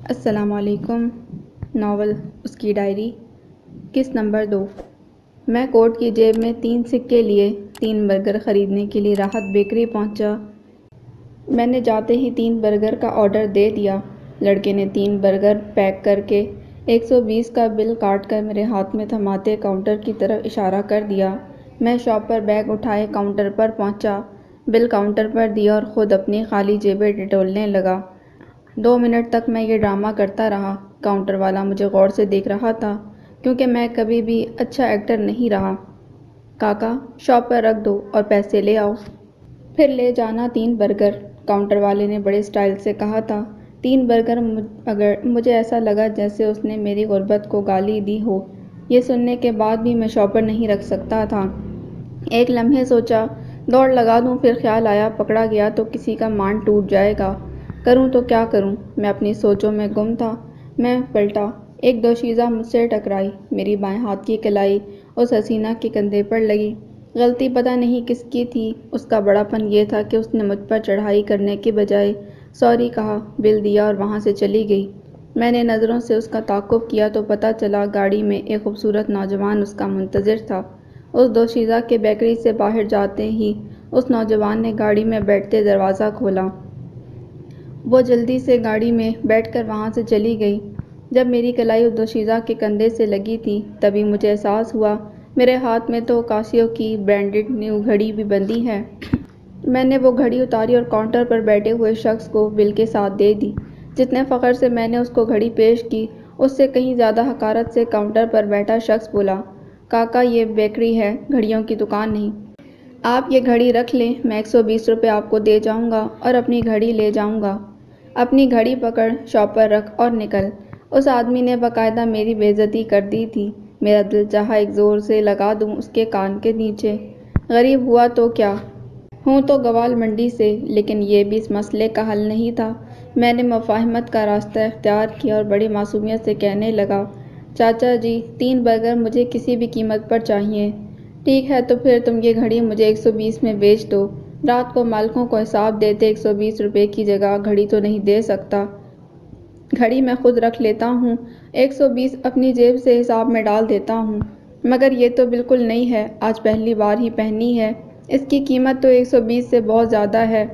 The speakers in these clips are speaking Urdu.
السلام علیکم۔ ناول اس کی ڈائری، قسط نمبر 2۔ میں کوٹ کی جیب میں 3 سکے لیے 3 برگر خریدنے کے لیے راحت بیکری پہنچا۔ میں نے جاتے ہی 3 برگر کا آرڈر دے دیا۔ لڑکے نے 3 برگر پیک کر کے 120 کا بل کاٹ کر میرے ہاتھ میں تھماتے کاؤنٹر کی طرف اشارہ کر دیا۔ میں شاپ پر بیگ اٹھائے کاؤنٹر پر پہنچا، بل کاؤنٹر پر دیا اور خود اپنی خالی جیبیں ٹٹولنے لگا۔ 2 منٹ تک میں یہ ڈرامہ کرتا رہا۔ کاؤنٹر والا مجھے غور سے دیکھ رہا تھا کیونکہ میں کبھی بھی اچھا ایکٹر نہیں رہا۔ کاکا، شاپ پر رکھ دو اور پیسے لے آؤ۔ پھر لے جانا 3 برگر، کاؤنٹر والے نے بڑے اسٹائل سے کہا تھا۔ 3 برگر مجھے ایسا لگا جیسے اس نے میری غربت کو گالی دی ہو۔ یہ سننے کے بعد بھی میں شاپ پر نہیں رکھ سکتا تھا۔ ایک لمحے سوچا دوڑ لگا دوں، پھر خیال آیا پکڑا گیا تو کسی کا مان ٹوٹ جائے گا۔ کروں تو کیا کروں؟ میں اپنی سوچوں میں گم تھا۔ میں پلٹا، ایک دوشیزہ مجھ سے ٹکرائی۔ میری بائیں ہاتھ کی کلائی اس حسینہ کے کندھے پر لگی۔ غلطی پتہ نہیں کس کی تھی، اس کا بڑا پن یہ تھا کہ اس نے مجھ پر چڑھائی کرنے کے بجائے سوری کہا، بل دیا اور وہاں سے چلی گئی۔ میں نے نظروں سے اس کا تعاقب کیا تو پتہ چلا گاڑی میں ایک خوبصورت نوجوان اس کا منتظر تھا۔ اس دوشیزہ کے بیکری سے باہر جاتے ہی اس نوجوان نے گاڑی میں بیٹھتے دروازہ کھولا۔ وہ جلدی سے گاڑی میں بیٹھ کر وہاں سے چلی گئی۔ جب میری کلائی اس دوشیزہ کے کندھے سے لگی تھی تبھی مجھے احساس ہوا میرے ہاتھ میں تو کاسیو کی برانڈڈ نیو گھڑی بھی بندھی ہے۔ میں نے وہ گھڑی اتاری اور کاؤنٹر پر بیٹھے ہوئے شخص کو بل کے ساتھ دے دی۔ جتنے فخر سے میں نے اس کو گھڑی پیش کی، اس سے کہیں زیادہ حقارت سے کاؤنٹر پر بیٹھا شخص بولا، کاکا یہ بیکری ہے، گھڑیوں کی دکان نہیں۔ آپ یہ گھڑی رکھ لیں، میں 120 روپے آپ کو دے جاؤں گا اور اپنی گھڑی لے جاؤں گا۔ اپنی گھڑی پکڑ، شاپ پر رکھ اور نکل۔ اس آدمی نے باقاعدہ میری بے عزتی کر دی تھی۔ میرا دل چاہا ایک زور سے لگا دوں اس کے کان کے نیچے۔ غریب ہوا تو کیا؟ ہوں تو گوال منڈی سے، لیکن یہ بھی اس مسئلے کا حل نہیں تھا۔ میں نے مفاہمت کا راستہ اختیار کیا اور بڑی معصومیت سے کہنے لگا، چاچا جی 3 برگر مجھے کسی بھی قیمت پر چاہئیں۔ ٹھیک ہے تو پھر تم یہ گھڑی مجھے 120 میں بیچ دو۔ رات کو مالکوں کو حساب دیتے 120 روپے کی جگہ گھڑی تو نہیں دے سکتا۔ گھڑی میں خود رکھ لیتا ہوں، 120 اپنی جیب سے حساب میں ڈال دیتا ہوں۔ مگر یہ تو بالکل نئی ہے، آج پہلی بار ہی پہنی ہے، اس کی قیمت تو 120 سے بہت زیادہ ہے۔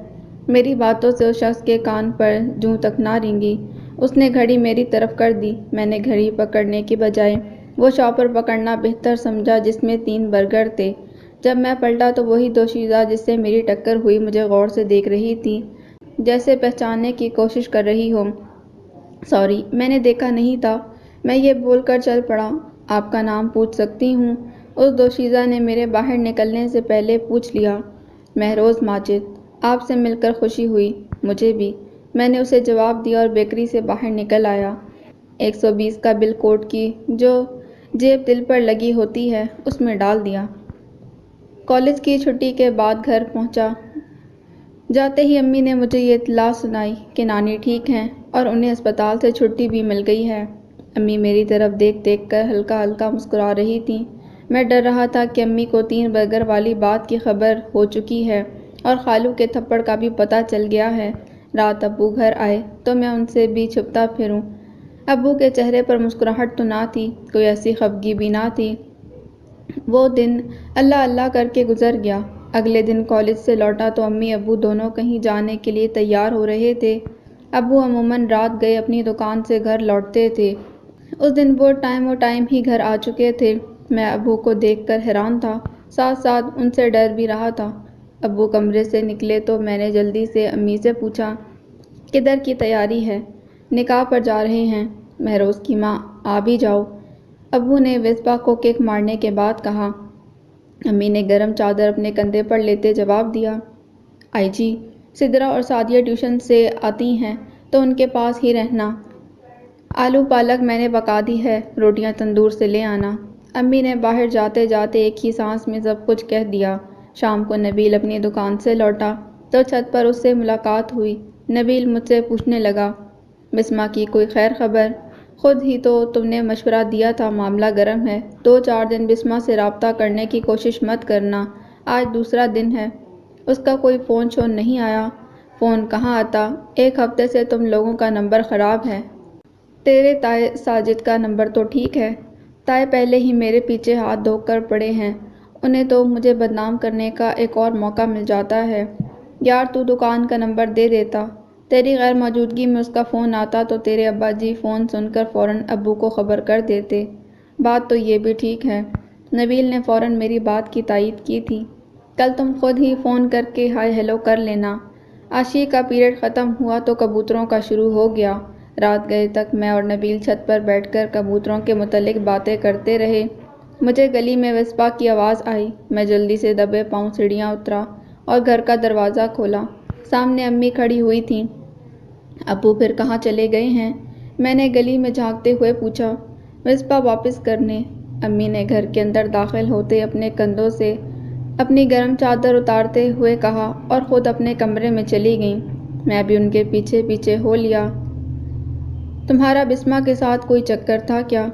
میری باتوں سے اس شخص کے کان پر جوں تک نہ رینگی۔ اس نے گھڑی میری طرف کر دی۔ میں نے گھڑی پکڑنے کی بجائے وہ شاپر پکڑنا بہتر سمجھا جس میں 3 برگر تھے۔ جب میں پلٹا تو وہی دوشیزہ جس سے میری ٹکر ہوئی مجھے غور سے دیکھ رہی تھی، جیسے پہچاننے کی کوشش کر رہی ہو۔ سوری، میں نے دیکھا نہیں تھا، میں یہ بول کر چل پڑا۔ آپ کا نام پوچھ سکتی ہوں؟ اس دوشیزہ نے میرے باہر نکلنے سے پہلے پوچھ لیا۔ مہروز ماجد، آپ سے مل کر خوشی ہوئی، مجھے بھی، میں نے اسے جواب دیا اور بیکری سے باہر نکل آیا۔ 120 کا بل کوٹ کی جو جیب دل پر لگی ہوتی ہے اس میں ڈال دیا۔ کالج کی چھٹی کے بعد گھر پہنچا۔ جاتے ہی امی نے مجھے یہ اطلاع سنائی کہ نانی ٹھیک ہیں اور انہیں اسپتال سے چھٹی بھی مل گئی ہے۔ امی میری طرف دیکھ دیکھ کر ہلکا ہلکا مسکرا رہی تھیں۔ میں ڈر رہا تھا کہ امی کو 3 برگر والی بات کی خبر ہو چکی ہے اور خالو کے تھپڑ کا بھی پتہ چل گیا ہے۔ رات ابو گھر آئے تو میں ان سے بھی چھپتا پھروں۔ ابو کے چہرے پر مسکراہٹ تو نہ تھی، کوئی ایسی خفگی بھی نہ تھی۔ وہ دن اللہ اللہ کر کے گزر گیا۔ اگلے دن کالج سے لوٹا تو امی ابو دونوں کہیں جانے کے لیے تیار ہو رہے تھے۔ ابو عموماً رات گئے اپنی دکان سے گھر لوٹتے تھے۔ اس دن وہ ٹائم ہی گھر آ چکے تھے۔ میں ابو کو دیکھ کر حیران تھا، ساتھ ساتھ ان سے ڈر بھی رہا تھا۔ ابو کمرے سے نکلے تو میں نے جلدی سے امی سے پوچھا، کدھر کی تیاری ہے؟ نکاح پر جا رہے ہیں۔ مہروز کی ماں، آ بھی جاؤ، ابو نے وسبا کو کک مارنے کے بعد کہا۔ امی نے گرم چادر اپنے کندھے پر لیتے جواب دیا، آئی جی، سدرا اور سعدیہ ٹیوشن سے آتی ہیں تو ان کے پاس ہی رہنا۔ آلو پالک میں نے پکا دی ہے، روٹیاں تندور سے لے آنا۔ امی نے باہر جاتے جاتے ایک ہی سانس میں سب کچھ کہہ دیا۔ شام کو نبیل اپنی دکان سے لوٹا تو چھت پر اس سے ملاقات ہوئی۔ نبیل مجھ سے پوچھنے لگا، بسمہ کی کوئی خیر خبر؟ خود ہی تو تم نے مشورہ دیا تھا معاملہ گرم ہے، 2-4 دن بسمہ سے رابطہ کرنے کی کوشش مت کرنا، آج دوسرا دن ہے۔ اس کا کوئی فون شون نہیں آیا؟ فون کہاں آتا، 1 ہفتے سے تم لوگوں کا نمبر خراب ہے۔ تیرے تائے ساجد کا نمبر تو ٹھیک ہے؟ تائے پہلے ہی میرے پیچھے ہاتھ دھو کر پڑے ہیں، انہیں تو مجھے بدنام کرنے کا ایک اور موقع مل جاتا ہے۔ یار تو دکان کا نمبر دے دیتا، تیری غیر موجودگی میں اس کا فون آتا تو تیرے ابا جی فون سن کر فوراً ابو کو خبر کر دیتے۔ بات تو یہ بھی ٹھیک ہے، نبیل نے فوراً میری بات کی تائید کی تھی۔ کل تم خود ہی فون کر کے ہائے ہیلو کر لینا۔ عاشی کا پیریڈ ختم ہوا تو کبوتروں کا شروع ہو گیا۔ رات گئے تک میں اور نبیل چھت پر بیٹھ کر کبوتروں کے متعلق باتیں کرتے رہے۔ مجھے گلی میں وسپا کی آواز آئی، میں جلدی سے دبے پاؤں سیڑھیاں اترا اور گھر کا دروازہ کھولا۔ سامنے امی کھڑی ہوئی تھیں۔ ابو پھر کہاں چلے گئے ہیں؟ میں نے گلی میں جھانکتے ہوئے پوچھا۔ وسپا واپس کرنے، امی نے گھر کے اندر داخل ہوتے اپنے کندھوں سے اپنی گرم چادر اتارتے ہوئے کہا اور خود اپنے کمرے میں چلی گئیں۔ میں بھی ان کے پیچھے پیچھے ہو لیا۔ تمہارا بسمہ کے ساتھ کوئی چکر تھا کیا؟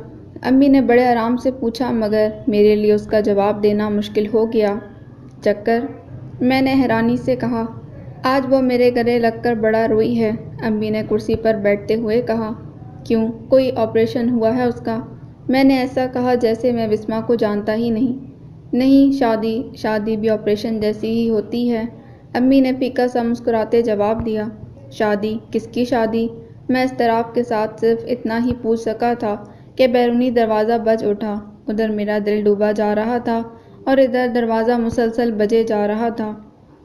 امی نے بڑے آرام سے پوچھا مگر میرے لیے اس کا جواب دینا مشکل ہو گیا۔ چکر؟ میں نے حیرانی سے کہا۔ آج وہ میرے گلے لگ کر بڑا روئی ہے، امی نے کرسی پر بیٹھتے ہوئے کہا۔ کیوں، کوئی آپریشن ہوا ہے اس کا؟ میں نے ایسا کہا جیسے میں بسمہ کو جانتا ہی نہیں۔ نہیں، شادی بھی آپریشن جیسی ہی ہوتی ہے، امی نے پھیکا سا مسکراتے جواب دیا۔ شادی؟ کس کی شادی؟ میں اضطراب کے ساتھ صرف اتنا ہی پوچھ سکا تھا کہ بیرونی دروازہ بج اٹھا۔ ادھر میرا دل ڈوبا جا رہا تھا اور ادھر دروازہ مسلسل بجے جا رہا تھا۔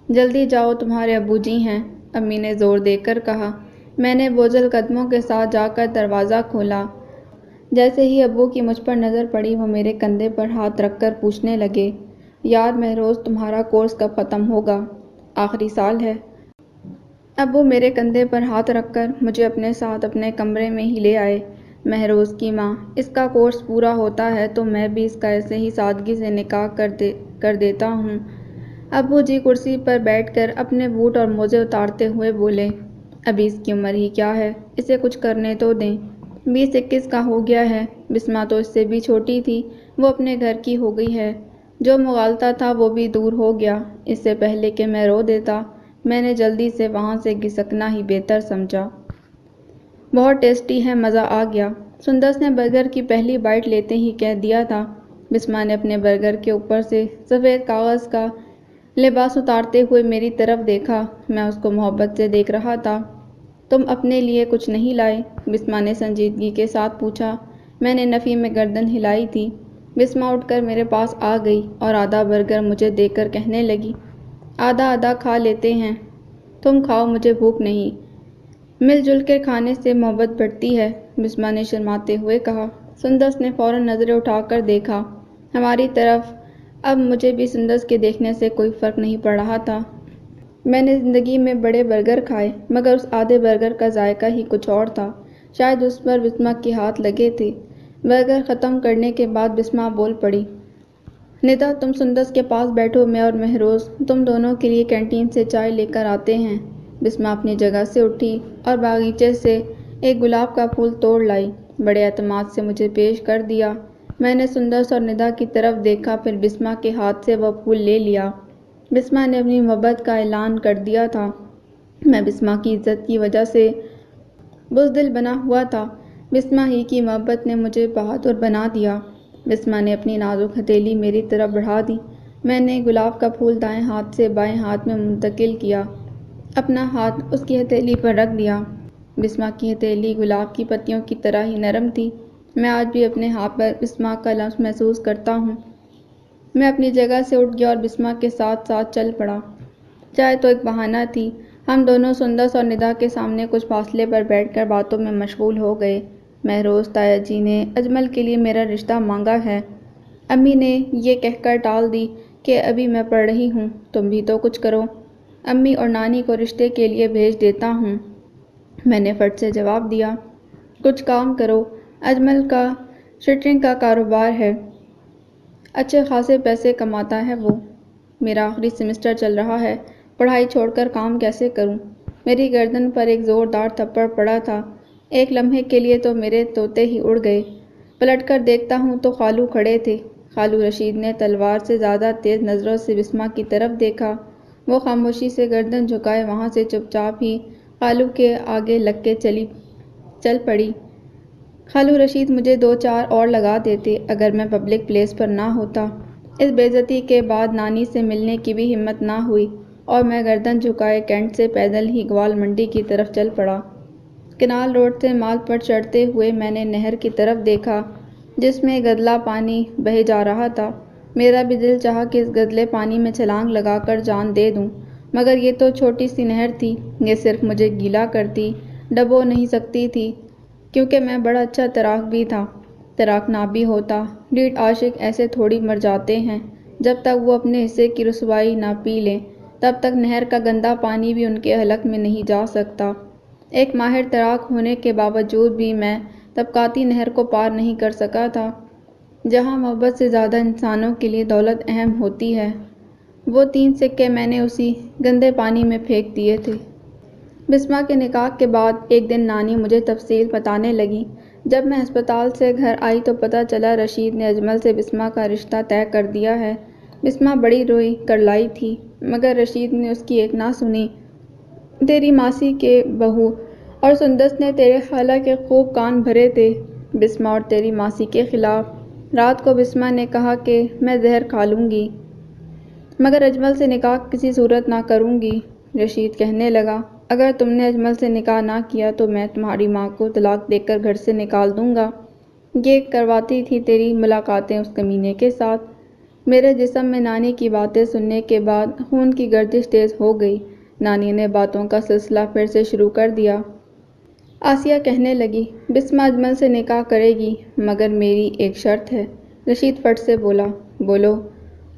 جلدی جاؤ، تمہارے ابو جی ہیں، امی نے زور دے کر کہا۔ میں نے بوجھل قدموں کے ساتھ جا کر دروازہ کھولا۔ جیسے ہی ابو کی مجھ پر نظر پڑی وہ میرے کندھے پر ہاتھ رکھ کر پوچھنے لگے، یار مہروز تمہارا کورس کب ختم ہوگا؟ آخری سال ہے۔ ابو میرے کندھے پر ہاتھ رکھ کر مجھے اپنے ساتھ اپنے کمرے میں ہی لے آئے۔ مہروز کی ماں، اس کا کورس پورا ہوتا ہے تو میں بھی اس کا ایسے ہی سادگی سے نکاح کر دیتا ہوں۔ ابو جی کرسی پر بیٹھ کر اپنے بوٹ اور موزے اتارتے ہوئے بولے، ابھی اس کی عمر ہی کیا ہے، اسے کچھ کرنے تو دیں۔ 20-21 کا ہو گیا ہے، بسمہ تو اس سے بھی چھوٹی تھی، وہ اپنے گھر کی ہو گئی ہے۔ جو مغالطہ تھا وہ بھی دور ہو گیا۔ اس سے پہلے کہ میں رو دیتا، میں نے جلدی سے وہاں سے گھسکنا ہی بہتر سمجھا۔ بہت ٹیسٹی ہے، مزہ آ گیا، سندس نے برگر کی پہلی بائٹ لیتے ہی کہہ دیا تھا۔ بسمہ نے اپنے برگر کے اوپر سے سفید کاغذ کا لباس اتارتے ہوئے میری طرف دیکھا۔ میں اس کو محبت سے دیکھ رہا تھا۔ تم اپنے لیے کچھ نہیں لائے؟ بسمہ نے سنجیدگی کے ساتھ پوچھا۔ میں نے نفی میں گردن ہلائی تھی۔ بسمہ اٹھ کر میرے پاس آ گئی اور آدھا برگر مجھے دے کر کہنے لگی، آدھا آدھا کھا لیتے ہیں، تم کھاؤ، مجھے بھوک نہیں۔ مل جل کر کھانے سے محبت بڑھتی ہے، بسمہ نے شرماتے ہوئے کہا۔ سندس نے فوراً نظریں اٹھا کر دیکھا ہماری طرف۔ اب مجھے بھی سندس کے دیکھنے سے کوئی فرق نہیں پڑ رہا تھا۔ میں نے زندگی میں بڑے برگر کھائے مگر اس آدھے برگر کا ذائقہ ہی کچھ اور تھا، شاید اس پر بسمہ کے ہاتھ لگے تھے۔ برگر ختم کرنے کے بعد بسمہ بول پڑی، ندا تم سندس کے پاس بیٹھو، میں اور مہروز تم دونوں کے لیے کینٹین سے چائے لے کر آتے ہیں۔ بسمہ اپنی جگہ سے اٹھی اور باغیچے سے ایک گلاب کا پھول توڑ لائی، بڑے اعتماد سے مجھے پیش کر دیا۔ میں نے سندس اور ندا کی طرف دیکھا، پھر بسمہ کے ہاتھ سے وہ پھول لے لیا۔ بسمہ نے اپنی محبت کا اعلان کر دیا تھا۔ میں بسمہ کی عزت کی وجہ سے بزدل بنا ہوا تھا، بسمہ ہی کی محبت نے مجھے بہادر بنا دیا۔ بسمہ نے اپنی نازک ہتھیلی میری طرف بڑھا دی۔ میں نے گلاب کا پھول دائیں ہاتھ سے بائیں ہاتھ میں منتقل کیا، اپنا ہاتھ اس کی ہتھیلی پر رکھ دیا۔ بسمہ کی ہتھیلی گلاب کی پتیوں کی طرح ہی نرم تھی۔ میں آج بھی اپنے ہاتھ پر بسمہ کا لمس محسوس کرتا ہوں۔ میں اپنی جگہ سے اٹھ گیا اور بسمہ کے ساتھ ساتھ چل پڑا۔ چائے تو ایک بہانہ تھی، ہم دونوں سندس اور ندا کے سامنے کچھ فاصلے پر بیٹھ کر باتوں میں مشغول ہو گئے۔ مہروز تایا جی نے اجمل کے لیے میرا رشتہ مانگا ہے، امی نے یہ کہہ کر ٹال دی کہ ابھی میں پڑھ رہی ہوں، تم بھی تو کچھ کرو، امی اور نانی کو رشتے کے لیے بھیج دیتا ہوں۔ میں نے فٹ سے جواب دیا، کچھ کام کرو، اجمل کا شٹرنگ کا کاروبار ہے، اچھے خاصے پیسے کماتا ہے وہ۔ میرا آخری سیمسٹر چل رہا ہے، پڑھائی چھوڑ کر کام کیسے کروں؟ میری گردن پر ایک زوردار تھپڑ پڑا تھا۔ ایک لمحے کے لیے تو میرے طوطے ہی اڑ گئے۔ پلٹ کر دیکھتا ہوں تو خالو کھڑے تھے۔ خالو رشید نے تلوار سے زیادہ تیز نظروں سے بسمہ کی طرف دیکھا۔ وہ خاموشی سے گردن جھکائے وہاں سے چپ چاپ ہی خالو کے آگے لگ کے چل پڑی۔ خالو رشید مجھے 2-4 اور لگا دیتے اگر میں پبلک پلیس پر نہ ہوتا۔ اس بے عزتی کے بعد نانی سے ملنے کی بھی ہمت نہ ہوئی اور میں گردن جھکائے کینٹ سے پیدل ہی گوال منڈی کی طرف چل پڑا۔ کنال روڈ سے مال پر چڑھتے ہوئے میں نے نہر کی طرف دیکھا جس میں گدلا پانی بہہ جا رہا تھا۔ میرا بھی دل چاہا کہ اس گدلے پانی میں چھلانگ لگا کر جان دے دوں، مگر یہ تو چھوٹی سی نہر تھی، یہ صرف مجھے گیلا کرتی، ڈبو نہیں سکتی تھی، کیونکہ میں بڑا اچھا تیراک بھی تھا۔ تیراک نہ بھی ہوتا، ڈیڑھ عاشق ایسے تھوڑی مر جاتے ہیں، جب تک وہ اپنے حصے کی رسوائی نہ پی لیں تب تک نہر کا گندا پانی بھی ان کے حلق میں نہیں جا سکتا۔ ایک ماہر تیراک ہونے کے باوجود بھی میں طبقاتی نہر کو پار نہیں کر سکا تھا، جہاں محبت سے زیادہ انسانوں کے لیے دولت اہم ہوتی ہے۔ وہ 3 سکے میں نے اسی گندے پانی میں پھینک دیے تھے۔ بسمہ کے نکاح کے بعد ایک دن نانی مجھے تفصیل بتانے لگی۔ جب میں ہسپتال سے گھر آئی تو پتہ چلا رشید نے اجمل سے بسمہ کا رشتہ طے کر دیا ہے۔ بسمہ بڑی روئی کرلائی تھی، مگر رشید نے اس کی ایک نہ سنی۔ تیری ماسی کے بہو اور سندس نے تیرے خالہ کے خوب کان بھرے تھے بسمہ اور تیری ماسی کے خلاف۔ رات کو بسمہ نے کہا کہ میں زہر کھا لوں گی، مگر اجمل سے نکاح کسی صورت نہ کروں گی۔ رشید کہنے لگا، اگر تم نے اجمل سے نکاح نہ کیا تو میں تمہاری ماں کو طلاق دے کر گھر سے نکال دوں گا۔ یہ کرواتی تھی تیری ملاقاتیں اس کمینے کے ساتھ۔ میرے جسم میں نانی کی باتیں سننے کے بعد خون کی گردش تیز ہو گئی۔ نانی نے باتوں کا سلسلہ پھر سے شروع کر دیا۔ آسیہ کہنے لگی، بسمہ اجمل سے نکاح کرے گی، مگر میری ایک شرط ہے۔ رشید فٹ سے بولا، بولو۔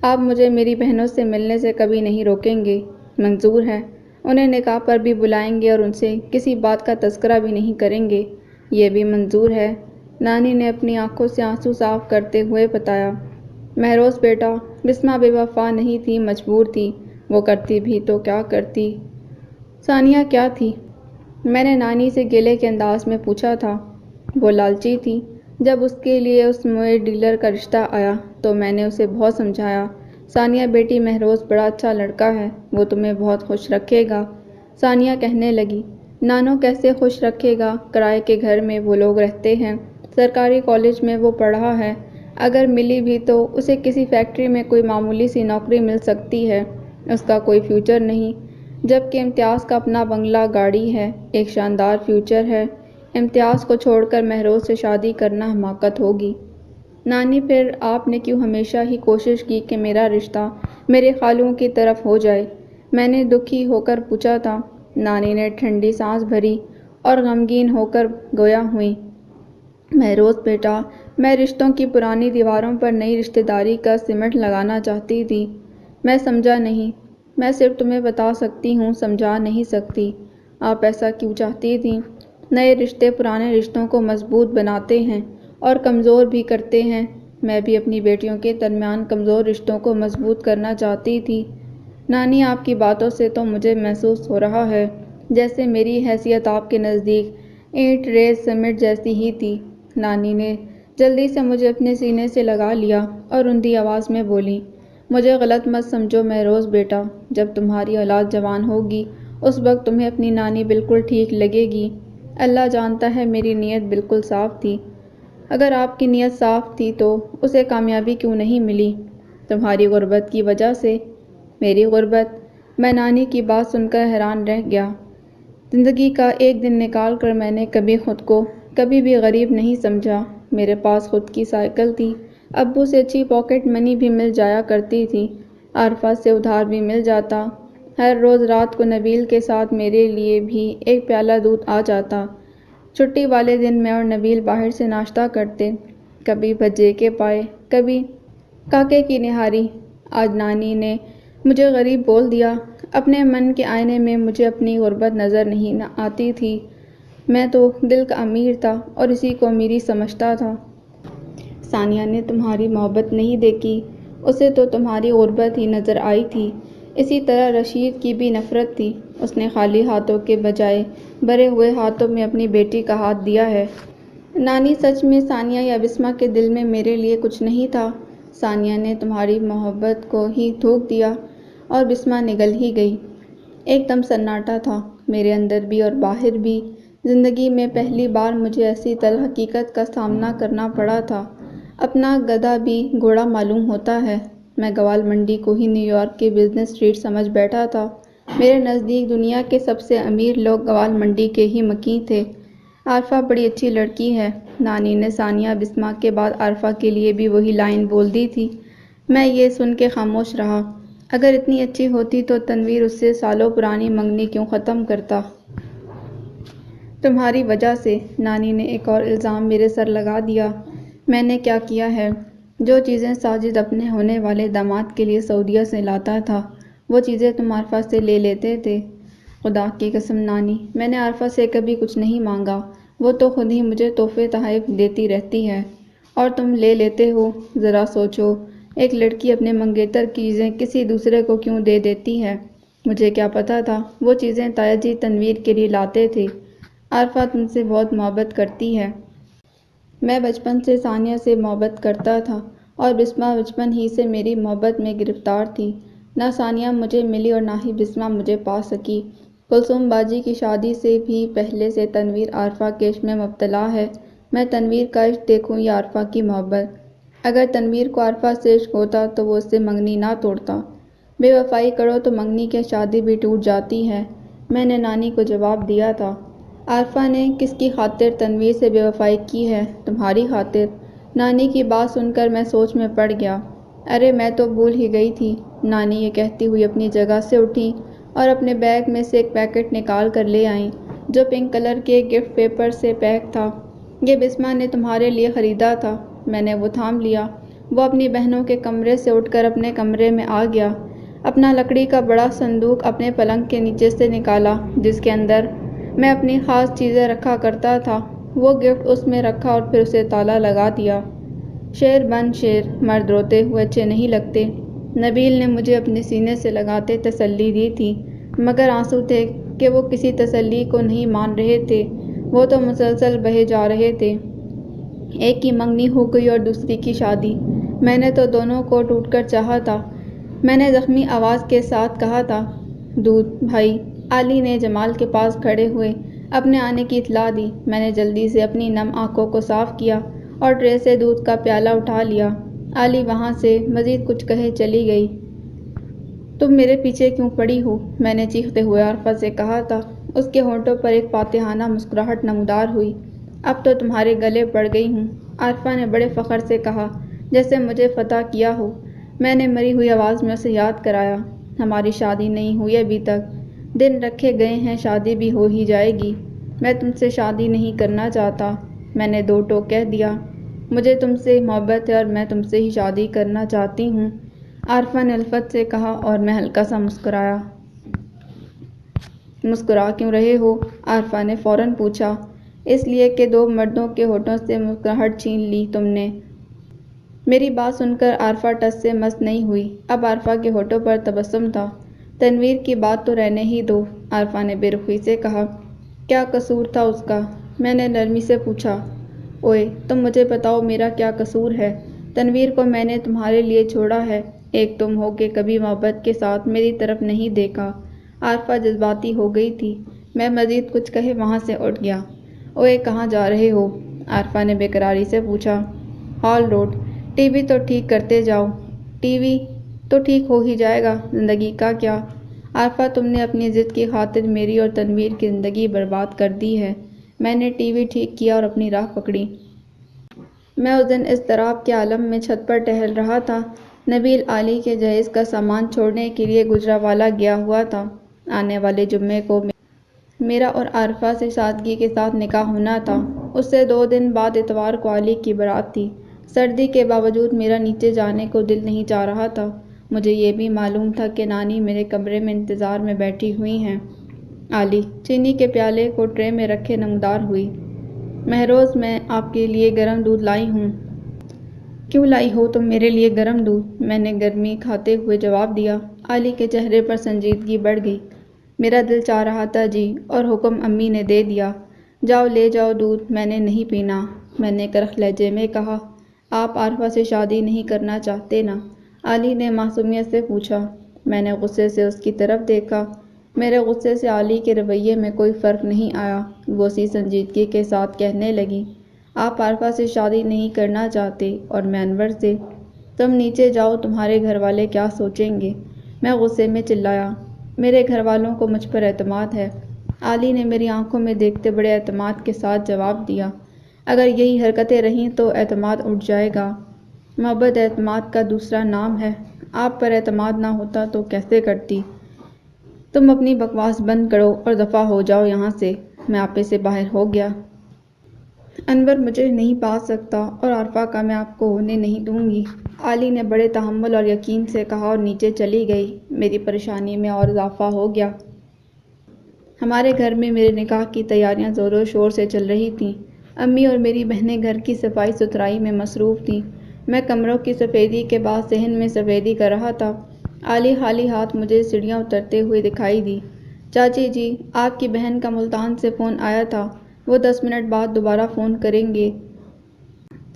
آپ مجھے میری بہنوں سے ملنے سے کبھی نہیں روکیں گے، منظور ہے۔ انہیں نکاح پر بھی بلائیں گے اور ان سے کسی بات کا تذکرہ بھی نہیں کریں گے، یہ بھی منظور ہے۔ نانی نے اپنی آنکھوں سے آنسو صاف کرتے ہوئے بتایا، مہروز بیٹا، بسمہ بے وفا نہیں تھی، مجبور تھی، وہ کرتی بھی تو کیا کرتی۔ ثانیہ کیا تھی؟ میں نے نانی سے گلے کے انداز میں پوچھا تھا۔ وہ لالچی تھی۔ جب اس کے لیے اس موئے ڈیلر کا رشتہ آیا تو میں نے اسے بہت سمجھایا، ثانیہ بیٹی، مہروز بڑا اچھا لڑکا ہے، وہ تمہیں بہت خوش رکھے گا۔ ثانیہ کہنے لگی، نانو کیسے خوش رکھے گا، کرائے کے گھر میں وہ لوگ رہتے ہیں، سرکاری کالج میں وہ پڑھ رہا ہے، اگر ملی بھی تو اسے کسی فیکٹری میں کوئی معمولی سی نوکری مل سکتی ہے، اس کا کوئی فیوچر نہیں، جبکہ امتیاز کا اپنا بنگلہ، گاڑی ہے، ایک شاندار فیوچر ہے۔ امتیاز کو چھوڑ کر مہروز سے شادی کرنا حماقت ہوگی۔ نانی، پھر آپ نے کیوں ہمیشہ ہی کوشش کی کہ میرا رشتہ میرے خالوں کی طرف ہو جائے؟ میں نے دکھی ہو کر پوچھا تھا۔ نانی نے ٹھنڈی سانس بھری اور غمگین ہو کر گویا ہوئیں، مہروز بیٹا، میں رشتوں کی پرانی دیواروں پر نئی رشتہ داری کا سمنٹ لگانا چاہتی تھی۔ میں سمجھا نہیں، میں صرف تمہیں بتا سکتی ہوں، سمجھا نہیں سکتی۔ آپ ایسا کیوں چاہتی تھیں؟ نئے رشتے پرانے رشتوں کو مضبوط بناتے ہیں اور کمزور بھی کرتے ہیں۔ میں بھی اپنی بیٹیوں کے درمیان کمزور رشتوں کو مضبوط کرنا چاہتی تھی۔ نانی، آپ کی باتوں سے تو مجھے محسوس ہو رہا ہے جیسے میری حیثیت آپ کے نزدیک اینٹ ریز سیمنٹ جیسی ہی تھی۔ نانی نے جلدی سے مجھے اپنے سینے سے لگا لیا اور رندی آواز میں بولی، مجھے غلط مت سمجھو مہروز بیٹا، جب تمہاری اولاد جوان ہوگی اس وقت تمہیں اپنی نانی بالکل ٹھیک لگے گی۔ اللہ جانتا ہے میری نیت بالکل صاف تھی۔ اگر آپ کی نیت صاف تھی تو اسے کامیابی کیوں نہیں ملی؟ تمہاری غربت کی وجہ سے۔ میری غربت؟ میں نانی کی بات سن کر حیران رہ گیا۔ زندگی کا ایک دن نکال کر میں نے کبھی خود کو کبھی بھی غریب نہیں سمجھا۔ میرے پاس خود کی سائیکل تھی، ابو سے اچھی پاکٹ منی بھی مل جایا کرتی تھی، عارفہ سے ادھار بھی مل جاتا۔ ہر روز رات کو نبیل کے ساتھ میرے لیے بھی ایک پیالہ دودھ آ جاتا۔ چھٹی والے دن میں اور نبیل باہر سے ناشتہ کرتے، کبھی بھجے کے پائے، کبھی کاکے کی نہاری۔ آج نانی نے مجھے غریب بول دیا۔ اپنے من کے آئینے میں مجھے اپنی غربت نظر نہیں آتی تھی۔ میں تو دل کا امیر تھا اور اسی کو امیری سمجھتا تھا۔ ثانیہ نے تمہاری محبت نہیں دیکھی، اسے تو تمہاری غربت ہی نظر آئی تھی۔ اسی طرح رشید کی بھی نفرت تھی، اس نے خالی ہاتھوں کے بجائے بھرے ہوئے ہاتھوں میں اپنی بیٹی کا ہاتھ دیا ہے۔ نانی، سچ میں ثانیہ یا بسمہ کے دل میں میرے لیے کچھ نہیں تھا؟ ثانیہ نے تمہاری محبت کو ہی تھوک دیا اور بسمہ نگل ہی گئی۔ ایک دم سناٹا تھا، میرے اندر بھی اور باہر بھی۔ زندگی میں پہلی بار مجھے ایسی تلخ حقیقت کا سامنا کرنا پڑا تھا۔ اپنا گدھا بھی گھوڑا معلوم ہوتا ہے۔ میں گوال منڈی کو ہی نیو یارک کی بزنس اسٹریٹ سمجھ بیٹھا تھا۔ میرے نزدیک دنیا کے سب سے امیر لوگ گوال منڈی کے ہی مکین تھے۔ عارفہ بڑی اچھی لڑکی ہے۔ نانی نے ثانیہ بسمہ کے بعد عارفہ کے لیے بھی وہی لائن بول دی تھی۔ میں یہ سن کے خاموش رہا۔ اگر اتنی اچھی ہوتی تو تنویر اس سے سالوں پرانی منگنی کیوں ختم کرتا؟ تمہاری وجہ سے، نانی نے ایک اور الزام میرے سر لگا دیا۔ میں نے کیا کیا ہے؟ جو چیزیں ساجد اپنے ہونے والے داماد کے لیے سعودیہ سے لاتا تھا، وہ چیزیں تم عارفہ سے لے لیتے تھے۔ خدا کی قسم نانی، میں نے عارفہ سے کبھی کچھ نہیں مانگا۔ وہ تو خود ہی مجھے تحفے تحائف دیتی رہتی ہے، اور تم لے لیتے ہو۔ ذرا سوچو، ایک لڑکی اپنے منگیتر کی چیزیں کسی دوسرے کو کیوں دے دیتی ہے؟ مجھے کیا پتا تھا وہ چیزیں تایا جی تنویر کے لیے لاتے تھے۔ عارفہ تم سے بہت محبت کرتی ہے۔ میں بچپن سے ثانیہ سے محبت کرتا تھا، اور بسمہ بچپن ہی سے میری محبت میں گرفتار تھی۔ نہ ثانیہ مجھے ملی اور نہ ہی بسمہ مجھے پا سکی۔ کلثوم باجی کی شادی سے بھی پہلے سے تنویر عارفہ کے عشق میں مبتلا ہے۔ میں تنویر کا عشق دیکھوں یا عارفہ کی محبت؟ اگر تنویر کو عارفہ سے عشق ہوتا تو وہ اس سے منگنی نہ توڑتا۔ بے وفائی کرو تو منگنی کی شادی بھی ٹوٹ جاتی ہے، میں نے نانی کو جواب دیا تھا۔ عارفہ نے کس کی خاطر تنویر سے بے وفائی کی ہے؟ تمہاری خاطر۔ نانی کی بات سن کر میں سوچ میں پڑ گیا۔ ارے میں تو بھول ہی گئی تھی۔ نانی یہ کہتی ہوئی اپنی جگہ سے اٹھیں اور اپنے بیگ میں سے ایک پیکٹ نکال کر لے آئیں، جو پنک کلر کے گفٹ پیپر سے پیک تھا۔ یہ بسمہ نے تمہارے لیے خریدا تھا۔ میں نے وہ تھام لیا۔ وہ اپنی بہنوں کے کمرے سے اٹھ کر اپنے کمرے میں آ گیا۔ اپنا لکڑی کا بڑا صندوق اپنے پلنگ کے نیچے سے نکالا، جس کے اندر میں اپنی خاص چیزیں رکھا کرتا تھا۔ وہ گفٹ اس میں رکھا اور پھر اسے تالا لگا دیا۔ شیر بن شیر، مرد روتے ہوئے اچھے نہیں لگتے، نبیل نے مجھے اپنے سینے سے لگاتے تسلی دی تھی، مگر آنسو تھے کہ وہ کسی تسلی کو نہیں مان رہے تھے، وہ تو مسلسل بہے جا رہے تھے۔ ایک کی منگنی ہو گئی اور دوسری کی شادی۔ میں نے تو دونوں کو ٹوٹ کر چاہا تھا۔ میں نے زخمی آواز کے ساتھ کہا تھا، دودھ بھائی۔ علی نے جمال کے پاس کھڑے ہوئے اپنے آنے کی اطلاع دی۔ میں نے جلدی سے اپنی نم آنکھوں کو صاف کیا اور ٹرے سے دودھ کا پیالہ اٹھا لیا۔ علی وہاں سے مزید کچھ کہے چلی گئی۔ تم میرے پیچھے کیوں پڑی ہو؟ میں نے چیختے ہوئے عارفہ سے کہا تھا۔ اس کے ہونٹوں پر ایک فاتحانہ مسکراہٹ نمودار ہوئی۔ اب تو تمہارے گلے پڑ گئی ہوں، عارفہ نے بڑے فخر سے کہا، جیسے مجھے فتح کیا ہو۔ میں نے مری ہوئی آواز میں اسے یاد کرایا، ہماری شادی نہیں ہوئی ابھی تک، دن رکھے گئے ہیں، شادی بھی ہو ہی جائے گی۔ میں تم سے شادی نہیں کرنا چاہتا، میں نے دو ٹوک کہہ دیا۔ مجھے تم سے محبت ہے اور میں تم سے ہی شادی کرنا چاہتی ہوں، عارفہ نے الفت سے کہا، اور میں ہلکا سا مسکرایا۔ مسکرا کیوں رہے ہو؟ عارفہ نے فوراً پوچھا۔ اس لیے کہ دو مردوں کے ہونٹوں سے مسکراہٹ چھین لی تم نے۔ میری بات سن کر عارفہ ٹس سے مس نہیں ہوئی۔ اب عارفہ کے ہونٹوں پر تبسم تھا۔ تنویر کی بات تو رہنے ہی دو، عارفہ نے بے رخی سے کہا۔ کیا قصور تھا اس کا؟ میں نے نرمی سے پوچھا۔ اوئے تم مجھے بتاؤ میرا کیا قصور ہے؟ تنویر کو میں نے تمہارے لیے چھوڑا ہے، ایک تم ہو کہ کبھی محبت کے ساتھ میری طرف نہیں دیکھا۔ عارفہ جذباتی ہو گئی تھی۔ میں مزید کچھ کہے وہاں سے اٹھ گیا۔ اوئے کہاں جا رہے ہو؟ عارفہ نے بے قراری سے پوچھا۔ Hall road. ٹی وی تو ٹھیک کرتے جاؤ۔ ٹی وی تو ٹھیک ہو ہی جائے گا، زندگی کا کیا؟ عارفہ تم نے اپنی ضد کی خاطر میری اور تنویر کی زندگی برباد کر دی ہے۔ میں نے ٹی وی ٹھیک کیا اور اپنی راہ پکڑی۔ میں اس دن اضطراب کے عالم میں چھت پر ٹہل رہا تھا۔ نبیل علی کے جہیز کا سامان چھوڑنے کے لیے گجرانوالہ گیا ہوا تھا۔ آنے والے جمعے کو میرا اور عارفہ سے سادگی کے ساتھ نکاح ہونا تھا۔ اس سے 2 دن بعد اتوار کو علی کی بارات تھی۔ سردی کے باوجود میرا نیچے جانے کو دل نہیں چاہ رہا تھا۔ مجھے یہ بھی معلوم تھا کہ نانی میرے کمرے میں انتظار میں بیٹھی ہوئی ہیں۔ علی چینی کے پیالے کو ٹرے میں رکھے نمودار ہوئی۔ مہروز میں آپ کے لیے گرم دودھ لائی ہوں۔ کیوں لائی ہو تم میرے لیے گرم دودھ؟ میں نے گرمی کھاتے ہوئے جواب دیا۔ علی کے چہرے پر سنجیدگی بڑھ گئی۔ میرا دل چاہ رہا تھا جی، اور حکم امی نے دے دیا۔ جاؤ لے جاؤ دودھ، میں نے نہیں پینا، میں نے کرخ لہجے میں کہا۔ آپ عارفہ سے شادی نہیں کرنا چاہتے نا؟ علی نے معصومیت سے پوچھا۔ میں نے غصے سے اس کی طرف دیکھا۔ میرے غصے سے علی کے رویے میں کوئی فرق نہیں آیا۔ وہ اسی سنجیدگی کے ساتھ کہنے لگی، آپ عارفہ سے شادی نہیں کرنا چاہتے اور میں انور سے۔ تم نیچے جاؤ، تمہارے گھر والے کیا سوچیں گے؟ میں غصے میں چلایا۔ میرے گھر والوں کو مجھ پر اعتماد ہے۔ علی نے میری آنکھوں میں دیکھتے بڑے اعتماد کے ساتھ جواب دیا، اگر یہی حرکتیں رہیں تو اعتماد اٹھ جائے گا۔ محبت اعتماد کا دوسرا نام ہے۔ آپ پر اعتماد نہ ہوتا تو کیسے کرتی؟ تم اپنی بکواس بند کرو اور دفع ہو جاؤ یہاں سے۔ میں آپے سے باہر ہو گیا۔ انور مجھے نہیں پا سکتا اور عارفہ کا میں آپ کو ہونے نہیں دوں گی، علی نے بڑے تحمل اور یقین سے کہا اور نیچے چلی گئی۔ میری پریشانی میں اور اضافہ ہو گیا۔ ہمارے گھر میں میرے نکاح کی تیاریاں زور و شور سے چل رہی تھیں۔ امی اور میری بہنیں گھر کی صفائی ستھرائی میں مصروف تھیں۔ میں کمروں کی سفیدی کے بعد صحن میں سفیدی کر رہا تھا۔ علی خالی ہاتھ مجھے سیڑھیاں اترتے ہوئے دکھائی دی۔ چاچی جی، آپ کی بہن کا ملتان سے فون آیا تھا، وہ 10 منٹ بعد دوبارہ فون کریں گے۔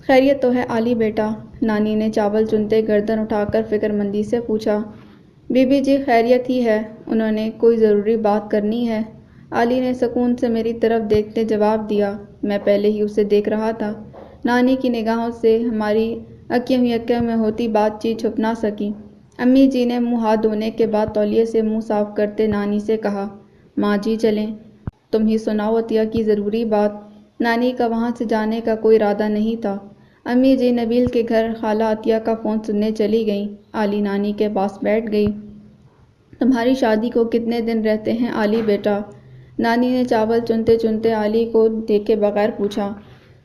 خیریت تو ہے علی بیٹا؟ نانی نے چاول چنتے گردن اٹھا کر فکر مندی سے پوچھا۔ بی بی جی خیریت ہی ہے، انہوں نے کوئی ضروری بات کرنی ہے؟ علی نے سکون سے میری طرف دیکھتے جواب دیا۔ میں پہلے ہی اسے دیکھ رہا تھا۔ نانی کی نگاہوں سے ہماری اکیوں میں ہوتی بات چیت چھپ نہ سکی۔ امی جی نے منہ ہاتھ دھونے کے بعد تولیے سے منہ صاف کرتے نانی سے کہا، ماں جی چلیں، تم ہی سناؤ عطیہ کی ضروری بات۔ نانی کا وہاں سے جانے کا کوئی ارادہ نہیں تھا۔ امی جی نبیل کے گھر خالہ عطیہ کا فون سننے چلی گئیں۔ علی نانی کے پاس بیٹھ گئی۔ تمہاری شادی کو کتنے دن رہتے ہیں علی بیٹا؟ نانی نے چاول چنتے چنتے علی کو دیکھے بغیر پوچھا۔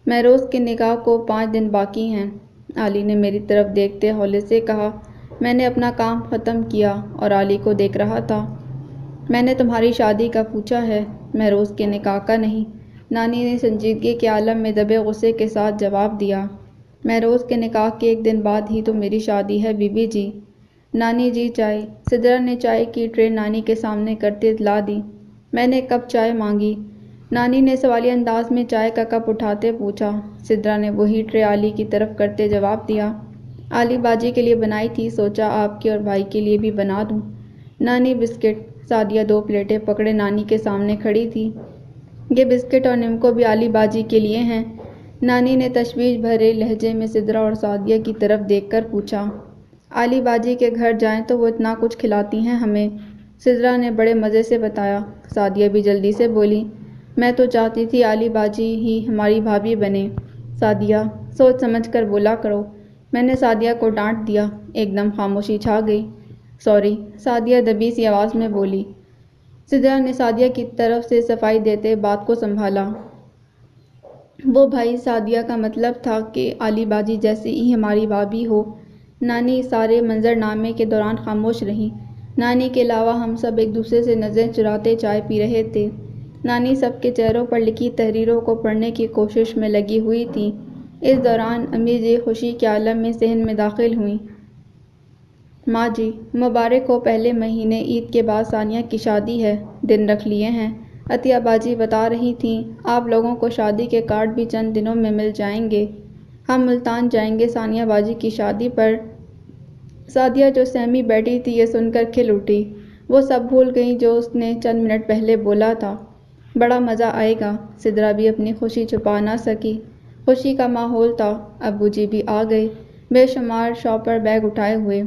مہروز کے نکاح کو 5 دن باقی ہیں، علی نے میری طرف دیکھتے ہولے سے کہا۔ میں نے اپنا کام ختم کیا اور علی کو دیکھ رہا تھا۔ میں نے تمہاری شادی کا پوچھا ہے، مہروز کے نکاح کا نہیں، نانی نے سنجیدگی کے عالم میں دبے غصے کے ساتھ جواب دیا۔ مہروز کے نکاح کے 1 دن بعد ہی تو میری شادی ہے بی بی جی۔ نانی جی چائے؟ سدرا نے چائے کی ٹرے نانی کے سامنے کرتے اطلاع دی۔ میں نے 1 کپ چائے مانگی، نانی نے سوالیہ انداز میں چائے کا کپ اٹھاتے پوچھا۔ سدرا نے وہی ٹرے علی کی طرف کرتے جواب دیا۔ علی باجی کے لیے بنائی تھی، سوچا آپ کے اور بھائی کے لیے بھی بنا دوں۔ نانی بسکٹ؟ سعدیہ 2 پلیٹیں پکڑے نانی کے سامنے کھڑی تھی۔ یہ بسکٹ اور نمکو بھی علی باجی کے لیے ہیں؟ نانی نے تشویش بھرے لہجے میں سدرا اور سعدیہ کی طرف دیکھ کر پوچھا۔ علی باجی کے گھر جائیں تو وہ اتنا کچھ کھلاتی ہیں ہمیں، سدرا نے بڑے مزے سے بتایا۔ سعدیہ بھی جلدی سے بولی، میں تو چاہتی تھی علی باجی ہی ہماری بھابھی بنے۔ سعدیہ، سوچ سمجھ کر بولا کرو، میں نے سعدیہ کو ڈانٹ دیا۔ ایک دم خاموشی چھا گئی۔ سوری، سعدیہ دبی سی آواز میں بولی۔ سدرا نے سعدیہ کی طرف سے صفائی دیتے بات کو سنبھالا۔ وہ بھائی سعدیہ کا مطلب تھا کہ علی باجی جیسی ہی ہماری بھابھی ہو۔ نانی سارے منظرنامے کے دوران خاموش رہیں۔ نانی کے علاوہ ہم سب ایک دوسرے سے نظریں چراتے چائے پی رہے تھے۔ نانی سب کے چہروں پر لکھی تحریروں کو پڑھنے کی کوشش میں لگی ہوئی تھیں۔ اس دوران امی جی خوشی کے عالم میں صحن میں داخل ہوئیں۔ ماں جی، مبارک ہو، پہلے مہینے عید کے بعد ثانیہ کی شادی ہے، دن رکھ لیے ہیں، عطیہ باجی بتا رہی تھیں۔ آپ لوگوں کو شادی کے کارڈ بھی چند دنوں میں مل جائیں گے۔ ہم ملتان جائیں گے ثانیہ باجی کی شادی پر۔ سعدیہ جو سہمی بیٹھی تھی یہ سن کر کھل اٹھی۔ وہ سب بھول گئی جو اس نے چند منٹ پہلے بولا تھا، بڑا مزہ آئے گا۔ سدرا بھی اپنی خوشی چھپا نہ سکی۔ خوشی کا ماحول تھا۔ ابو جی بھی آ گئے، بے شمار شاپر بیگ اٹھائے ہوئے۔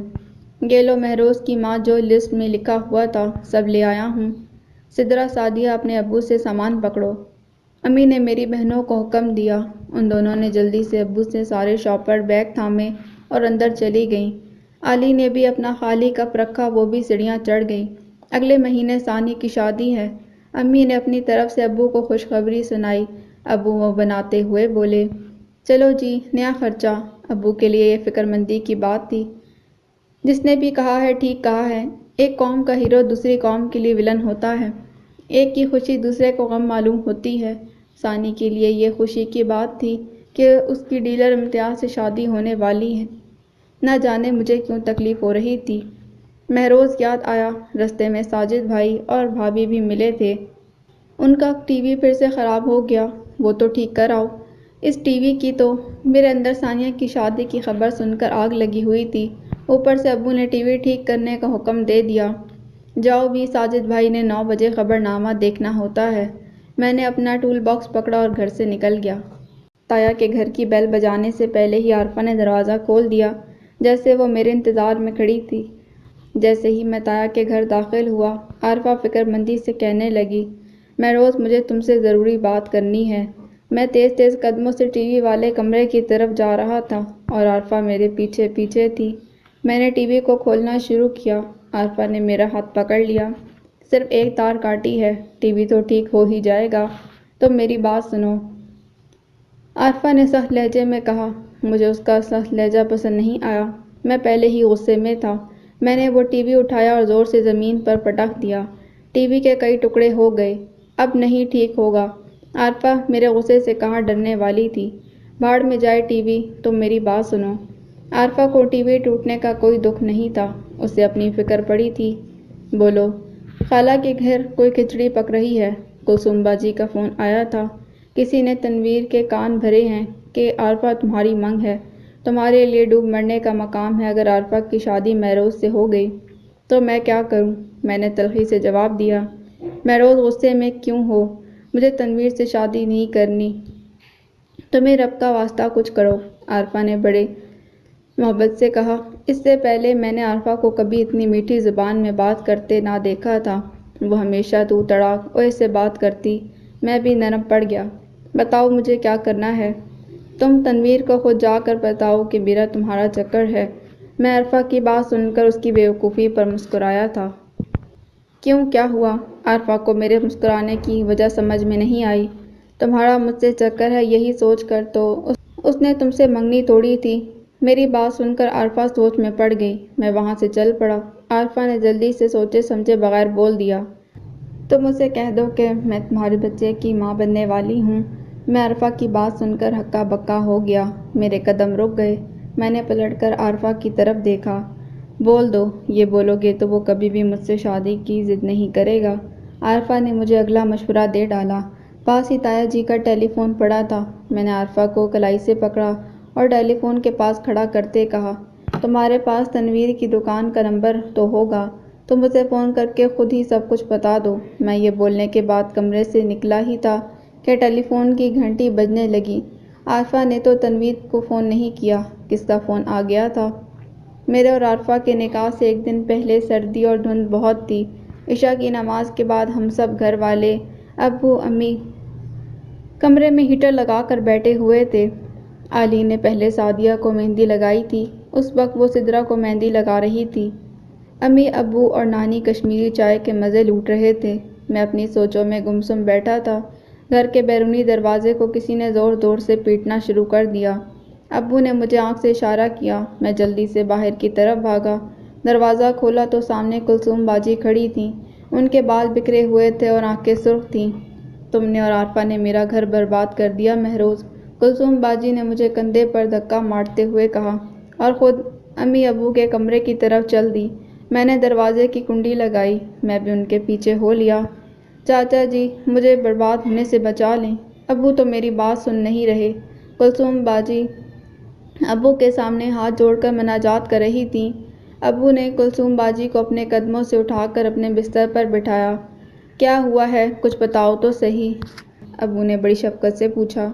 یہ لو مہروز کی ماں، جو لسٹ میں لکھا ہوا تھا سب لے آیا ہوں۔ سدرا، سعدیہ اپنے ابو سے سامان پکڑو۔ امی نے میری بہنوں کو حکم دیا۔ ان دونوں نے جلدی سے ابو سے سارے شاپر بیگ تھامے اور اندر چلی گئیں۔ علی نے بھی اپنا خالی کپ رکھا، وہ بھی سیڑھیاں چڑھ گئی۔ اگلے مہینے ثانی کی شادی ہے۔ امی نے اپنی طرف سے ابو کو خوشخبری سنائی۔ ابو منہ بناتے ہوئے بولے، چلو جی، نیا خرچہ۔ ابو کے لیے یہ فکر مندی کی بات تھی۔ جس نے بھی کہا ہے ٹھیک کہا ہے، ایک قوم کا ہیرو دوسری قوم کے لیے ولن ہوتا ہے۔ ایک کی خوشی دوسرے کو غم معلوم ہوتی ہے۔ ثانی کے لیے یہ خوشی کی بات تھی کہ اس کی ڈیلر امتیاز سے شادی ہونے والی ہے۔ نہ جانے مجھے کیوں تکلیف ہو رہی تھی۔ مہروز یاد آیا، رستے میں ساجد بھائی اور بھابھی بھی ملے تھے۔ ان کا ٹی وی پھر سے خراب ہو گیا، وہ تو ٹھیک کر آؤ۔ اس ٹی وی کی تو میرے اندر ثانیہ کی شادی کی خبر سن کر آگ لگی ہوئی تھی، اوپر سے ابو نے ٹی وی ٹھیک کرنے کا حکم دے دیا۔ جاؤ بھی، ساجد بھائی نے 9 بجے خبر نامہ دیکھنا ہوتا ہے۔ میں نے اپنا ٹول باکس پکڑا اور گھر سے نکل گیا۔ تایا کے گھر کی بیل بجانے سے پہلے ہی عارفہ نے دروازہ کھول دیا، جیسے وہ میرے انتظار میں کھڑی تھی۔ جیسے ہی میں تایا کے گھر داخل ہوا، عارفہ فکر مندی سے کہنے لگی، مہروز، مجھے تم سے ضروری بات کرنی ہے۔ میں تیز تیز قدموں سے ٹی وی والے کمرے کی طرف جا رہا تھا اور عارفہ میرے پیچھے پیچھے تھی۔ میں نے ٹی وی کو کھولنا شروع کیا۔ عارفہ نے میرا ہاتھ پکڑ لیا۔ صرف ایک تار کاٹی ہے، ٹی وی تو ٹھیک ہو ہی جائے گا، تم میری بات سنو، عارفہ نے سخت لہجے میں کہا۔ مجھے اس کا سخت لہجہ پسند نہیں آیا۔ میں پہلے ہی غصے میں تھا۔ میں نے وہ ٹی وی اٹھایا اور زور سے زمین پر پٹک دیا۔ ٹی وی کے کئی ٹکڑے ہو گئے۔ اب نہیں ٹھیک ہوگا، عارفہ میرے غصے سے کہاں ڈرنے والی تھی۔ بھاڑ میں جائے ٹی وی، تم میری بات سنو۔ عارفہ کو ٹی وی ٹوٹنے کا کوئی دکھ نہیں تھا، اسے اپنی فکر پڑی تھی۔ بولو، خالہ کے گھر کوئی کھچڑی پک رہی ہے۔ کلثوم باجی کا فون آیا تھا۔ کسی نے تنویر کے کان بھرے ہیں کہ عارفہ تمہاری منگ ہے، تمہارے لیے ڈوب مرنے کا مقام ہے۔ اگر عارفہ کی شادی مہروز سے ہو گئی تو میں کیا کروں؟ میں نے تلخی سے جواب دیا۔ مہروز غصے میں کیوں ہو؟ مجھے تنویر سے شادی نہیں کرنی۔ تمہیں رب کا واسطہ کچھ کرو، عارفہ نے بڑے محبت سے کہا۔ اس سے پہلے میں نے عارفہ کو کبھی اتنی میٹھی زبان میں بات کرتے نہ دیکھا تھا۔ وہ ہمیشہ تو تڑاک اوئے سے بات کرتی۔ میں بھی نرم پڑ گیا۔ بتاؤ مجھے کیا کرنا ہے؟ تم تنویر کو خود جا کر بتاؤ کہ میرا تمہارا چکر ہے۔ میں عارفہ کی بات سن کر اس کی بے وقوفی پر مسکرایا تھا۔ کیوں، کیا ہوا؟ عارفہ کو میرے مسکرانے کی وجہ سمجھ میں نہیں آئی۔ تمہارا مجھ سے چکر ہے، یہی سوچ کر تو اس نے تم سے منگنی توڑی تھی۔ میری بات سن کر عارفہ سوچ میں پڑ گئی۔ میں وہاں سے چل پڑا۔ عارفہ نے جلدی سے سوچے سمجھے بغیر بول دیا، تم اسے کہہ دو کہ میں تمہارے بچے کی ماں بننے والی ہوں۔ میں عارفہ کی بات سن کر ہکا بکا ہو گیا۔ میرے قدم رک گئے۔ میں نے پلٹ کر عارفہ کی طرف دیکھا۔ بول دو، یہ بولو گے تو وہ کبھی بھی مجھ سے شادی کی ضد نہیں کرے گا۔ عارفہ نے مجھے اگلا مشورہ دے ڈالا۔ پاس ہی تایا جی کا ٹیلی فون پڑا تھا۔ میں نے عارفہ کو کلائی سے پکڑا اور ٹیلی فون کے پاس کھڑا کرتے کہا، تمہارے پاس تنویر کی دکان کا نمبر تو ہوگا، تم اسے فون کر کے خود ہی سب کچھ بتا دو۔ میں یہ بولنے کے بعد کمرے سے نکلا ہی تھا کہ ٹیلی فون کی گھنٹی بجنے لگی۔ عارفہ نے تو تنویر کو فون نہیں کیا، کس کا فون آ گیا تھا؟ میرے اور عارفہ کے نکاح سے ایک دن پہلے سردی اور دھند بہت تھی۔ عشاء کی نماز کے بعد ہم سب گھر والے، ابو، امی کمرے میں ہیٹر لگا کر بیٹھے ہوئے تھے۔ علی نے پہلے سعدیہ کو مہندی لگائی تھی، اس وقت وہ سدرہ کو مہندی لگا رہی تھی۔ امی، ابو اور نانی کشمیری چائے کے مزے لوٹ رہے تھے۔ میں اپنی سوچوں میں گمسم بیٹھا تھا۔ گھر کے بیرونی دروازے کو کسی نے زور زور سے پیٹنا شروع کر دیا۔ ابو نے مجھے آنکھ سے اشارہ کیا۔ میں جلدی سے باہر کی طرف بھاگا۔ دروازہ کھولا تو سامنے کلثوم باجی کھڑی تھیں۔ ان کے بال بکھرے ہوئے تھے اور آنکھیں سرخ تھیں۔ تم نے اور عارفہ نے میرا گھر برباد کر دیا مہروز، کلثوم باجی نے مجھے کندھے پر دھکا مارتے ہوئے کہا اور خود امی ابو کے کمرے کی طرف چل دی۔ میں نے دروازے کی کنڈی لگائی۔ میں بھی ان کے پیچھے ہو لیا۔ چاچا جی، مجھے برباد ہونے سے بچا لیں، ابو تو میری بات سن نہیں رہے۔ کلثوم باجی ابو کے سامنے ہاتھ جوڑ کر مناجات کر رہی تھیں۔ ابو نے کلثوم باجی کو اپنے قدموں سے اٹھا کر اپنے بستر پر بٹھایا۔ کیا ہوا ہے، کچھ بتاؤ تو صحیح، ابو نے بڑی شفقت سے پوچھا۔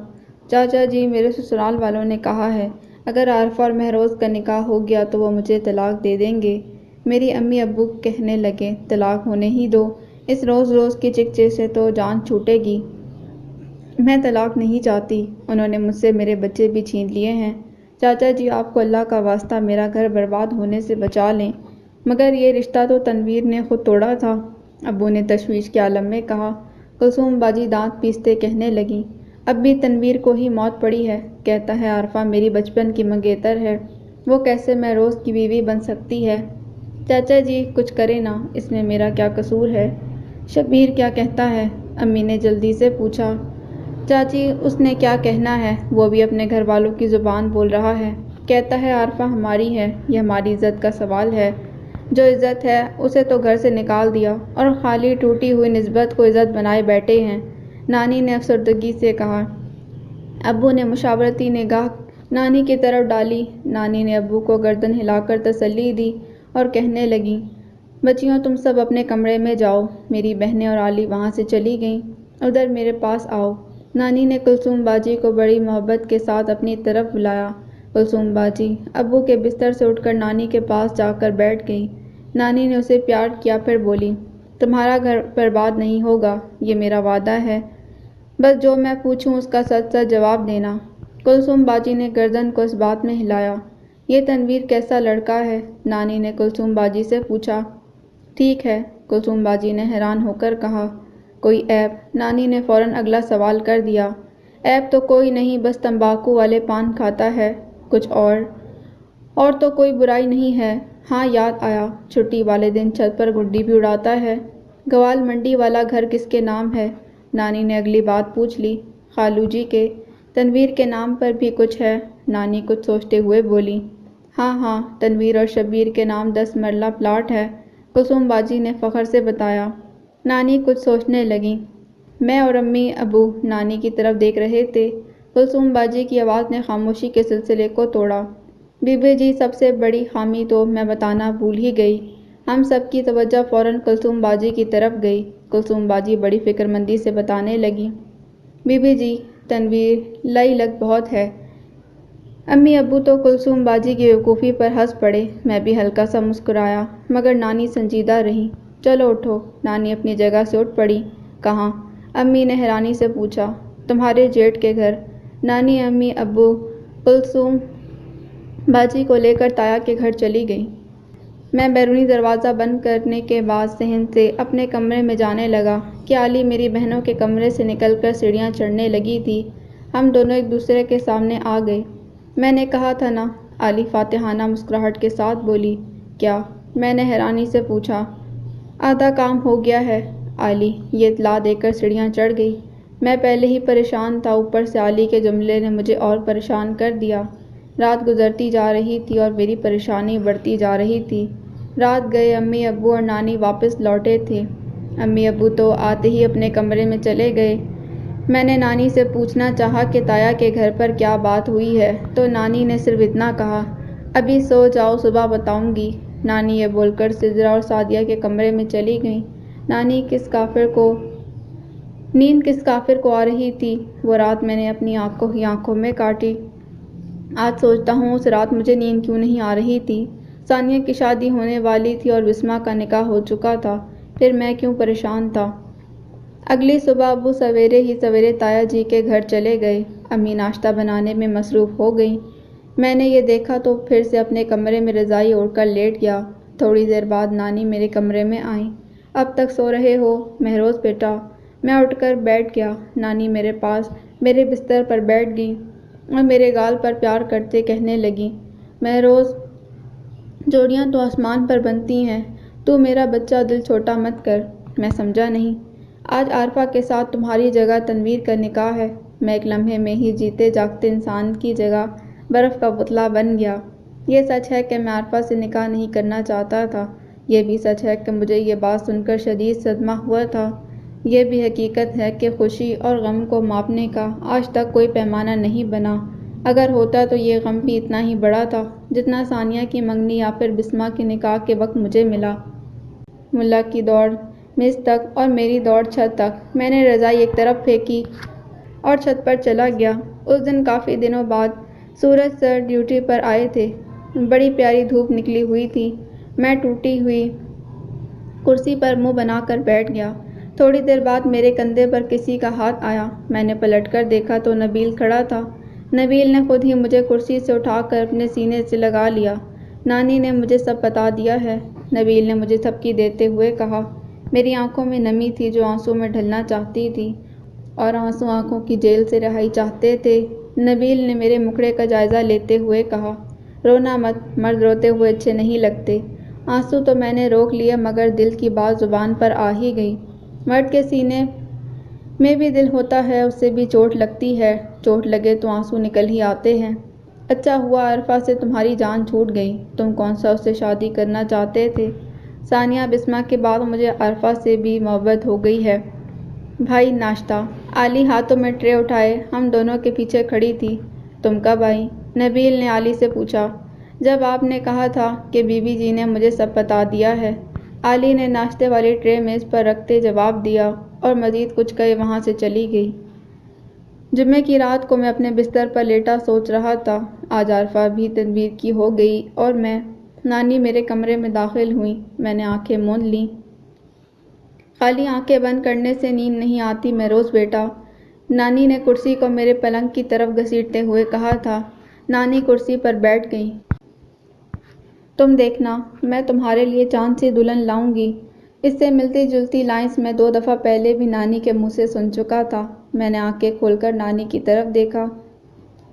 چاچا جی، میرے سسرال والوں نے کہا ہے اگر عارفہ اور مہروز کا نکاح ہو گیا تو وہ مجھے طلاق دے دیں گے۔ میری امی ابو کہنے لگے، طلاق ہونے ہی دو، اس روز روز کی چکچے سے تو جان چھوٹے گی۔ میں طلاق نہیں چاہتی، انہوں نے مجھ سے میرے بچے بھی چھین لیے ہیں۔ چاچا جی، آپ کو اللہ کا واسطہ میرا گھر برباد ہونے سے بچا لیں، مگر یہ رشتہ تو تنویر نے خود توڑا تھا، ابو نے تشویش کے عالم میں کہا۔ کلثوم باجی دانت پیستے کہنے لگیں، اب بھی تنویر کو ہی موت پڑی ہے، کہتا ہے عارفہ میری بچپن کی منگیتر ہے، وہ کیسے مہروز کی بیوی بن سکتی ہے؟ چاچا جی کچھ کریں نا، اس میں میرا کیا قصور ہے؟ شبیر کیا کہتا ہے؟ امی نے جلدی سے پوچھا۔ چاچی، اس نے کیا کہنا ہے، وہ بھی اپنے گھر والوں کی زبان بول رہا ہے، کہتا ہے عارفہ ہماری ہے، یہ ہماری عزت کا سوال ہے، جو عزت ہے اسے تو گھر سے نکال دیا اور خالی ٹوٹی ہوئی نسبت کو عزت بنائے بیٹھے ہیں، نانی نے افسردگی سے کہا۔ ابو نے مشاورتی نگاہ نانی کی طرف ڈالی۔ نانی نے ابو کو گردن ہلا کر تسلی دی اور کہنے لگیں، بچیوں تم سب اپنے کمرے میں جاؤ۔ میری بہنیں اور علی وہاں سے چلی گئیں۔ ادھر میرے پاس آؤ۔ نانی نے کلثوم باجی کو بڑی محبت کے ساتھ اپنی طرف بلایا۔ کلثوم باجی ابو کے بستر سے اٹھ کر نانی کے پاس جا کر بیٹھ گئی۔ نانی نے اسے پیار کیا، پھر بولی، تمہارا گھر برباد نہیں ہوگا، یہ میرا وعدہ ہے۔ بس جو میں پوچھوں اس کا سچ سچ جواب دینا۔ کلثوم باجی نے گردن کو اس بات میں ہلایا۔ یہ تنویر کیسا لڑکا ہے؟ نانی نے کلثوم باجی سے پوچھا۔ ٹھیک ہے، کلثوم باجی نے حیران ہو کر کہا۔ کوئی عیب؟ نانی نے فوراً اگلا سوال کر دیا۔ عیب تو کوئی نہیں، بس تمباکو والے پان کھاتا ہے۔ کچھ اور تو کوئی برائی نہیں ہے۔ ہاں یاد آیا، چھٹی والے دن چھت پر گڈی بھی اڑاتا ہے۔ گوال منڈی والا گھر کس کے نام ہے؟ نانی نے اگلی بات پوچھ لی۔ خالو جی کے۔ تنویر کے نام پر بھی کچھ ہے؟ نانی کچھ سوچتے ہوئے بولی۔ ہاں، تنویر اور شبیر کے نام 10 مرلہ پلاٹ ہے، کلثوم باجی نے فخر سے بتایا۔ نانی کچھ سوچنے لگیں۔ میں اور امی ابو نانی کی طرف دیکھ رہے تھے۔ کلثوم باجی کی آواز نے خاموشی کے سلسلے کو توڑا۔ بی بی جی، سب سے بڑی خامی تو میں بتانا بھول ہی گئی۔ ہم سب کی توجہ فوراً کلثوم باجی کی طرف گئی۔ کلثوم باجی بڑی فکرمندی سے بتانے لگی۔ بی بی جی، تنویر لائی لگ بہت ہے۔ امی ابو تو کلثوم باجی کی بیوقوفی پر ہنس پڑے، میں بھی ہلکا سا مسکرایا، مگر نانی سنجیدہ رہیں۔ چلو اٹھو۔ نانی اپنی جگہ سے اٹھ پڑی۔ کہاں؟ امی نے حیرانی سے پوچھا۔ تمہارے جیٹھ کے گھر۔ نانی امی ابو کلثوم باجی کو لے کر تایا کے گھر چلی گئیں۔ میں بیرونی دروازہ بند کرنے کے بعد صحن سے اپنے کمرے میں جانے لگا کہ علی میری بہنوں کے کمرے سے نکل کر سیڑھیاں چڑھنے لگی تھی۔ ہم دونوں ایک دوسرے کے سامنے آ گئے۔ میں نے کہا تھا نا، علی فاتحانہ مسکراہٹ کے ساتھ بولی۔ کیا؟ میں نے حیرانی سے پوچھا۔ آدھا کام ہو گیا ہے، علی یہ اطلاع دے کر سیڑھیاں چڑھ گئی۔ میں پہلے ہی پریشان تھا، اوپر سے علی کے جملے نے مجھے اور پریشان کر دیا۔ رات گزرتی جا رہی تھی اور میری پریشانی بڑھتی جا رہی تھی۔ رات گئے، امی ابو اور نانی واپس لوٹے تھے۔ امی ابو تو آتے ہی اپنے کمرے میں چلے گئے۔ میں نے نانی سے پوچھنا چاہا کہ تایا کے گھر پر کیا بات ہوئی ہے، تو نانی نے صرف اتنا کہا، ابھی سو جاؤ، صبح بتاؤں گی۔ نانی یہ بول کر سدرا اور سعدیہ کے کمرے میں چلی گئیں۔ نیند کس کافر کو آ رہی تھی؟ وہ رات میں نے اپنی آنکھوں میں کاٹی۔ آج سوچتا ہوں اس رات مجھے نیند کیوں نہیں آ رہی تھی۔ ثانیہ کی شادی ہونے والی تھی اور بسمہ کا نکاح ہو چکا تھا، پھر میں کیوں پریشان تھا۔ اگلی صبح ابو سویرے ہی سویرے تایا جی کے گھر چلے گئے۔ امی ناشتہ بنانے میں مصروف ہو گئیں۔ میں نے یہ دیکھا تو پھر سے اپنے کمرے میں رضائی اوڑھ کر لیٹ گیا۔ تھوڑی دیر بعد نانی میرے کمرے میں آئیں۔ اب تک سو رہے ہو مہروز بیٹا؟ میں اٹھ کر بیٹھ گیا۔ نانی میرے پاس میرے بستر پر بیٹھ گئیں اور میرے گال پر پیار کرتے کہنے لگیں، مہروز، جوڑیاں تو آسمان پر بنتی ہیں، تو میرا بچہ دل چھوٹا مت کر۔ میں سمجھا نہیں۔ آج عارفہ کے ساتھ تمہاری جگہ تنویر کا نکاح ہے۔ میں ایک لمحے میں ہی جیتے جاگتے انسان کی جگہ برف کا پتلا بن گیا۔ یہ سچ ہے کہ میں عارفہ سے نکاح نہیں کرنا چاہتا تھا۔ یہ بھی سچ ہے کہ مجھے یہ بات سن کر شدید صدمہ ہوا تھا۔ یہ بھی حقیقت ہے کہ خوشی اور غم کو ماپنے کا آج تک کوئی پیمانہ نہیں بنا۔ اگر ہوتا تو یہ غم بھی اتنا ہی بڑا تھا جتنا ثانیہ کی منگنی یا پھر بسمہ کے نکاح کے وقت مجھے ملا۔ ملا کی دوڑ میز تک اور میری دوڑ چھت تک۔ میں نے رضائی ایک طرف پھینکی اور چھت پر چلا گیا۔ اس دن کافی دنوں بعد سورج سر ڈیوٹی پر آئے تھے۔ بڑی پیاری دھوپ نکلی ہوئی تھی۔ میں ٹوٹی ہوئی کرسی پر منہ بنا کر بیٹھ گیا۔ تھوڑی دیر بعد میرے کندھے پر کسی کا ہاتھ آیا۔ میں نے پلٹ کر دیکھا تو نبیل کھڑا تھا۔ نبیل نے خود ہی مجھے کرسی سے اٹھا کر اپنے سینے سے لگا لیا۔ نانی نے مجھے سب بتا دیا ہے، نبیل نے مجھے تھپکی دیتے ہوئے کہا۔ میری آنکھوں میں نمی تھی جو آنسو میں ڈھلنا چاہتی تھی، اور آنسو آنکھوں کی جیل سے رہائی چاہتے تھے۔ نبیل نے میرے مکھڑے کا جائزہ لیتے ہوئے کہا، رونا مت، مرد روتے ہوئے اچھے نہیں لگتے۔ آنسو تو میں نے روک لیے، مگر دل کی بات زبان پر آ ہی گئی۔ مرد کے سینے میں بھی دل ہوتا ہے، اسے بھی چوٹ لگتی ہے، چوٹ لگے تو آنسو نکل ہی آتے ہیں۔ اچھا ہوا عارفہ سے تمہاری جان چھوٹ گئی، تم کون سا اس سے شادی کرنا چاہتے تھے؟ ثانیہ بسمہ کے بعد مجھے عارفہ سے بھی محبت ہو گئی ہے۔ بھائی ناشتہ؟ علی ہاتھوں میں ٹرے اٹھائے ہم دونوں کے پیچھے کھڑی تھی۔ تم کب آئی؟ نبیل نے علی سے پوچھا۔ جب آپ نے کہا تھا کہ بی بی جی نے مجھے سب بتا دیا ہے۔ علی نے ناشتے والی ٹرے میز پر رکھتے جواب دیا اور مزید کچھ کہے وہاں سے چلی گئی۔ جمعے کی رات کو میں اپنے بستر پر لیٹا سوچ رہا تھا، آج عارفہ بھی تنویر کی ہو گئی اور نانی میرے کمرے میں داخل ہوئی۔ میں نے آنکھیں موند لیں۔ خالی آنکھیں بند کرنے سے نیند نہیں آتی مہروز بیٹا، نانی نے کرسی کو میرے پلنگ کی طرف گھسیٹتے ہوئے کہا تھا۔ نانی کرسی پر بیٹھ گئیں۔ تم دیکھنا، میں تمہارے لیے چاند سی دلہن لاؤں گی۔ اس سے ملتی جلتی لائنز میں 2 دفعہ پہلے بھی نانی کے منہ سے سن چکا تھا۔ میں نے آنکھیں کھول کر نانی کی طرف دیکھا۔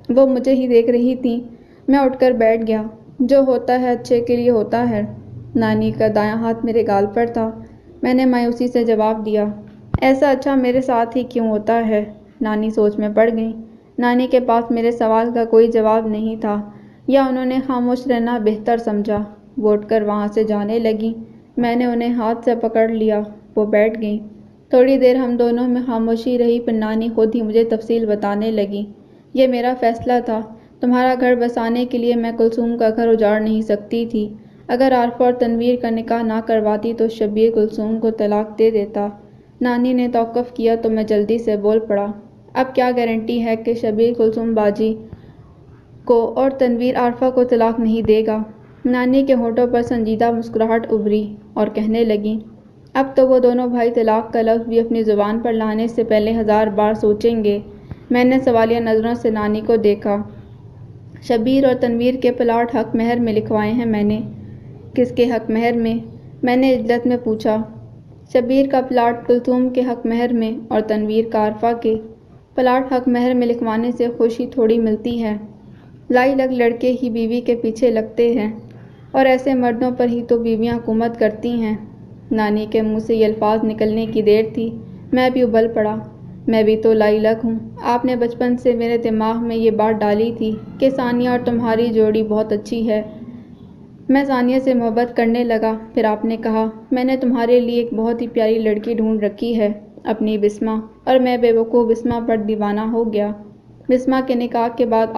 وہ مجھے ہی دیکھ رہی تھیں۔ میں اٹھ کر بیٹھ گیا۔ جو ہوتا ہے اچھے کے لیے ہوتا ہے۔ نانی کا دایاں ہاتھ میرے گال پر تھا۔ میں نے مایوسی سے جواب دیا، ایسا اچھا میرے ساتھ ہی کیوں ہوتا ہے؟ نانی سوچ میں پڑ گئیں۔ نانی کے پاس میرے سوال کا کوئی جواب نہیں تھا، یا انہوں نے خاموش رہنا بہتر سمجھا۔ وہ اٹھ کر وہاں سے جانے لگیں۔ میں نے انہیں ہاتھ سے پکڑ لیا۔ وہ بیٹھ گئیں۔ تھوڑی دیر ہم دونوں میں خاموشی رہی، پھر نانی خود ہی مجھے تفصیل بتانے لگیں۔ یہ میرا فیصلہ تھا۔ تمہارا گھر بسانے کے لیے میں کلثوم کا گھر اجاڑ نہیں سکتی تھی۔ اگر عارفہ اور تنویر کا نکاح نہ کرواتی تو شبیر کلثوم کو طلاق دے دیتا۔ نانی نے توقف کیا تو میں جلدی سے بول پڑا، اب کیا گارنٹی ہے کہ شبیر کلثوم باجی کو اور تنویر عارفہ کو طلاق نہیں دے گا؟ نانی کے ہونٹوں پر سنجیدہ مسکراہٹ ابھری اور کہنے لگیں، اب تو وہ دونوں بھائی طلاق کا لفظ بھی اپنی زبان پر لانے سے پہلے 1000 بار سوچیں گے۔ میں نے سوالیہ نظروں سے نانی کو دیکھا۔ شبیر اور تنویر کے پلاٹ حق مہر میں لکھوائے ہیں میں نے۔ کس کے حق مہر میں؟ میں نے عجلت میں پوچھا۔ شبیر کا پلاٹ کلثوم کے حق مہر میں اور تنویر کا عارفہ کے۔ پلاٹ حق مہر میں لکھوانے سے خوشی تھوڑی ملتی ہے۔ لائی لگ لڑکے ہی بیوی کے پیچھے لگتے ہیں، اور ایسے مردوں پر ہی تو بیویاں حکومت کرتی ہیں۔ نانی کے منہ سے یہ الفاظ نکلنے کی دیر تھی، میں بھی ابل پڑا۔ میں بھی تو لائی لگ ہوں۔ آپ نے بچپن سے میرے دماغ میں یہ بات ڈالی تھی کہ ثانیہ اور تمہاری جوڑی بہت اچھی ہے۔ میں ثانیہ سے محبت کرنے لگا۔ پھر آپ نے کہا، میں نے تمہارے لیے ایک بہت ہی پیاری لڑکی ڈھونڈ رکھی ہے، اپنی بسمہ، اور میں بے وقوف بسمہ پر دیوانہ ہو گیا۔ بسمہ کے نکاح کے بعد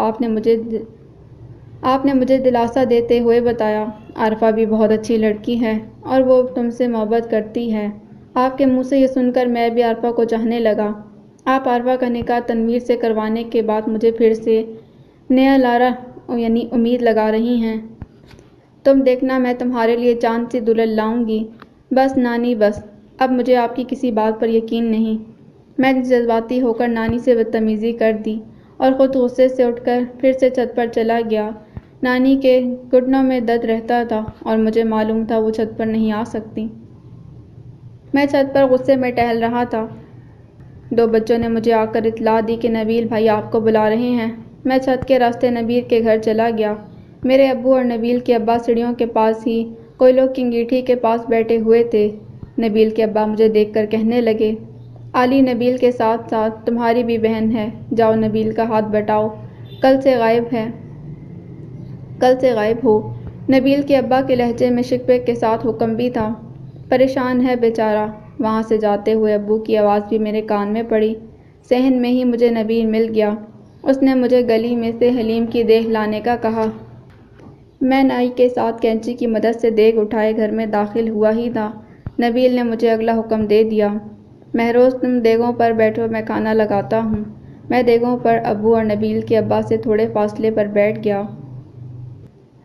آپ نے مجھے دلاسا دیتے ہوئے بتایا، عارفہ بھی بہت اچھی لڑکی ہے اور وہ تم سے محبت کرتی ہے۔ آپ کے منہ سے یہ سن کر میں بھی عارفہ کو چاہنے لگا۔ آپ عارفہ کا نکاح تنویر سے کروانے کے بعد مجھے پھر سے نیا لارا امید لگا رہی ہیں۔ تم دیکھنا، میں تمہارے لیے چاند سی دلہن لاؤں گی۔ بس نانی بس، اب مجھے آپ کی کسی بات پر یقین نہیں۔ میں جذباتی ہو کر نانی سے بدتمیزی کر دی اور خود غصے سے اٹھ کر پھر سے چھت پر چلا گیا۔ نانی کے گھٹنوں میں درد رہتا تھا اور مجھے معلوم تھا وہ چھت پر نہیں آ سکتی۔ میں چھت پر غصے میں ٹہل رہا تھا۔ 2 بچوں نے مجھے آ کر اطلاع دی کہ نبیل بھائی آپ کو بلا رہے ہیں۔ میں چھت کے راستے نبیل کے گھر چلا گیا۔ میرے ابو اور نبیل کے ابا سیڑھیوں کے پاس ہی کوئلوں کی انگیٹھی کے پاس بیٹھے ہوئے تھے۔ نبیل کے ابا مجھے دیکھ کر کہنے لگے، علی نبیل کے ساتھ ساتھ تمہاری بھی بہن ہے، جاؤ نبیل کا ہاتھ بٹاؤ، کل سے غائب ہو۔ نبیل کے ابا کے لہجے میں شکوے کے ساتھ حکم بھی تھا، پریشان ہے بیچارہ۔ وہاں سے جاتے ہوئے ابو کی آواز بھی میرے کان میں پڑی۔ صحن میں ہی مجھے نبیل مل گیا۔ اس نے مجھے گلی میں سے حلیم کی دیگ لانے کا کہا۔ میں نائی کے ساتھ کینچی کی مدد سے دیگ اٹھائے گھر میں داخل ہوا ہی تھا، نبیل نے مجھے اگلا حکم دے دیا، مہروز تم دیگوں پر بیٹھو، میں کھانا لگاتا ہوں۔ میں دیگوں پر ابو اور نبیل کے ابا سے تھوڑے فاصلے پر بیٹھ گیا۔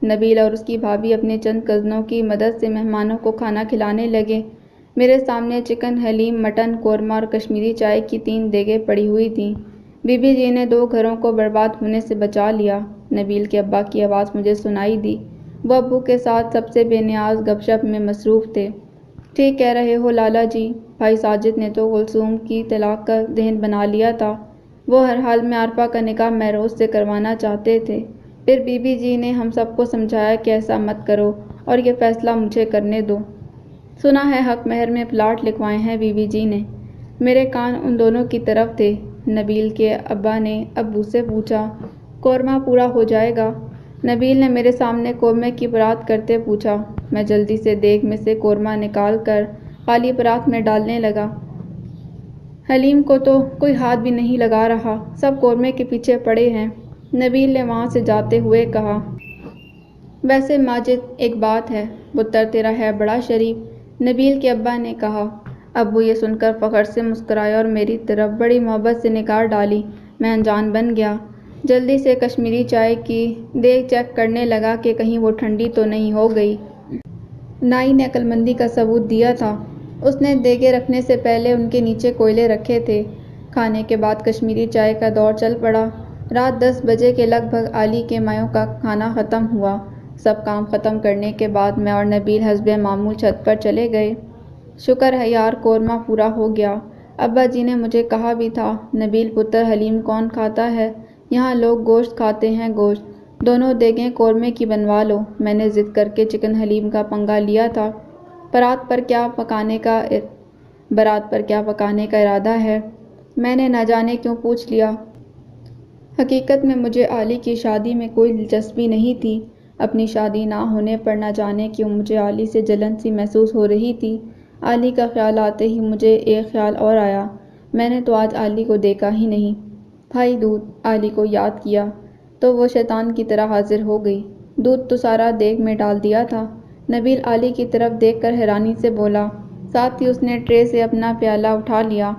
نبیل اور اس کی بھابھی اپنے چند کزنوں کی مدد سے مہمانوں کو کھانا کھلانے لگے۔ میرے سامنے چکن، حلیم، مٹن، قورمہ اور کشمیری چائے کی 3 دیگیں پڑی ہوئی تھیں۔ بی بی جی نے 2 گھروں کو برباد ہونے سے بچا لیا۔ نبیل کے ابا کی آواز مجھے سنائی دی۔ وہ ابو کے ساتھ سب سے بے نیاز گپ شپ میں مصروف تھے۔ ٹھیک کہہ رہے ہو لالا جی، بھائی ساجد نے تو کلثوم کی طلاق کا ذہن بنا لیا تھا۔ وہ ہر حال میں عارفہ کا نکاح مہروز سے کروانا چاہتے تھے۔ پھر بی بی جی نے ہم سب کو سمجھایا کہ ایسا مت کرو اور یہ فیصلہ مجھے کرنے دو۔ سنا ہے حق مہر میں پلاٹ لکھوائے ہیں بی بی جی نے۔ میرے کان ان دونوں کی طرف تھے۔ نبیل کے ابا نے ابو سے پوچھا، قورمہ پورا ہو جائے گا؟ نبیل نے میرے سامنے قورمے کی پرات کرتے پوچھا۔ میں جلدی سے دیگ میں سے قورمہ نکال کر خالی پرات میں ڈالنے لگا۔ حلیم کو تو کوئی ہاتھ بھی نہیں لگا رہا، سب قورمے کے پیچھے پڑے ہیں، نبیل نے وہاں سے جاتے ہوئے کہا۔ ویسے ماجد، ایک بات ہے، پتر تیرا ہے بڑا شریف، نبیل کے ابا نے کہا۔ ابو یہ سن کر فخر سے مسکرائے اور میری طرف بڑی محبت سے نگاہ ڈالی۔ میں انجان بن گیا۔ جلدی سے کشمیری چائے کی دیگ چیک کرنے لگا کہ کہیں وہ ٹھنڈی تو نہیں ہو گئی۔ نائی نے عقلمندی کا ثبوت دیا تھا۔ اس نے دیگیں رکھنے سے پہلے ان کے نیچے کوئلے رکھے تھے۔ کھانے کے بعد کشمیری چائے کا دور چل پڑا۔ رات 10 بجے کے لگ بھگ علی کے مایوں کا کھانا ختم ہوا۔ سب کام ختم کرنے کے بعد میں اور نبیل حسب معمول چھت پر چلے گئے۔ شکر ہے یار قورمہ پورا ہو گیا۔ ابا جی نے مجھے کہا بھی تھا، نبیل پتر حلیم کون کھاتا ہے، یہاں لوگ گوشت کھاتے ہیں گوشت، دونوں دیگیں قورمے کی بنوا لو۔ میں نے ضد کر کے چکن حلیم کا پنگا لیا تھا۔ برات پر کیا پکانے کا ارادہ ہے، میں نے نہ جانے کیوں پوچھ لیا۔ حقیقت میں مجھے علی کی شادی میں کوئی دلچسپی نہیں تھی۔ اپنی شادی نہ ہونے پر نہ جانے کیوں مجھے علی سے جلن سی محسوس ہو رہی تھی۔ علی کا خیال آتے ہی مجھے ایک خیال اور آیا، میں نے تو آج علی کو دیکھا ہی نہیں۔ بھائی دودھ علی کو یاد کیا تو وہ شیطان کی طرح حاضر ہو گئی۔ دودھ تو سارا دیگ میں ڈال دیا تھا۔ نبیل علی کی طرف دیکھ کر حیرانی سے بولا، ساتھ ہی اس نے ٹرے سے اپنا پیالہ اٹھا لیا۔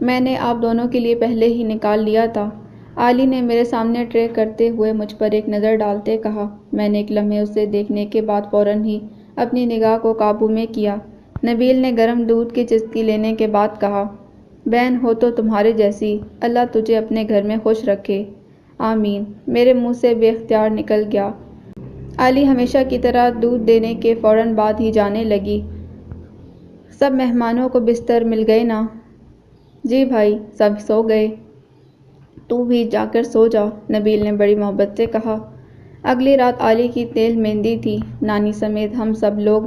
میں نے آپ دونوں کے لیے پہلے ہی نکال لیا تھا۔ علی نے میرے سامنے ٹرے کرتے ہوئے مجھ پر ایک نظر ڈالتے کہا۔ میں نے ایک لمحے اسے دیکھنے کے بعد فوراً ہی اپنی نگاہ کو قابو میں کیا۔ نبیل نے گرم دودھ کی چسکی لینے کے بعد کہا، بہن ہو تو تمہارے جیسی، اللہ تجھے اپنے گھر میں خوش رکھے۔ آمین، میرے منہ سے بے اختیار نکل گیا۔ علی ہمیشہ کی طرح دودھ دینے کے فوراً بعد ہی جانے لگی، سب مہمانوں کو بستر مل گئے نا؟ جی بھائی، سب سو گئے۔ تو بھی جا کر سو جا، نبیل نے بڑی محبت سے کہا۔ اگلی رات علی کی تیل مہندی تھی۔ نانی سمیت ہم سب لوگ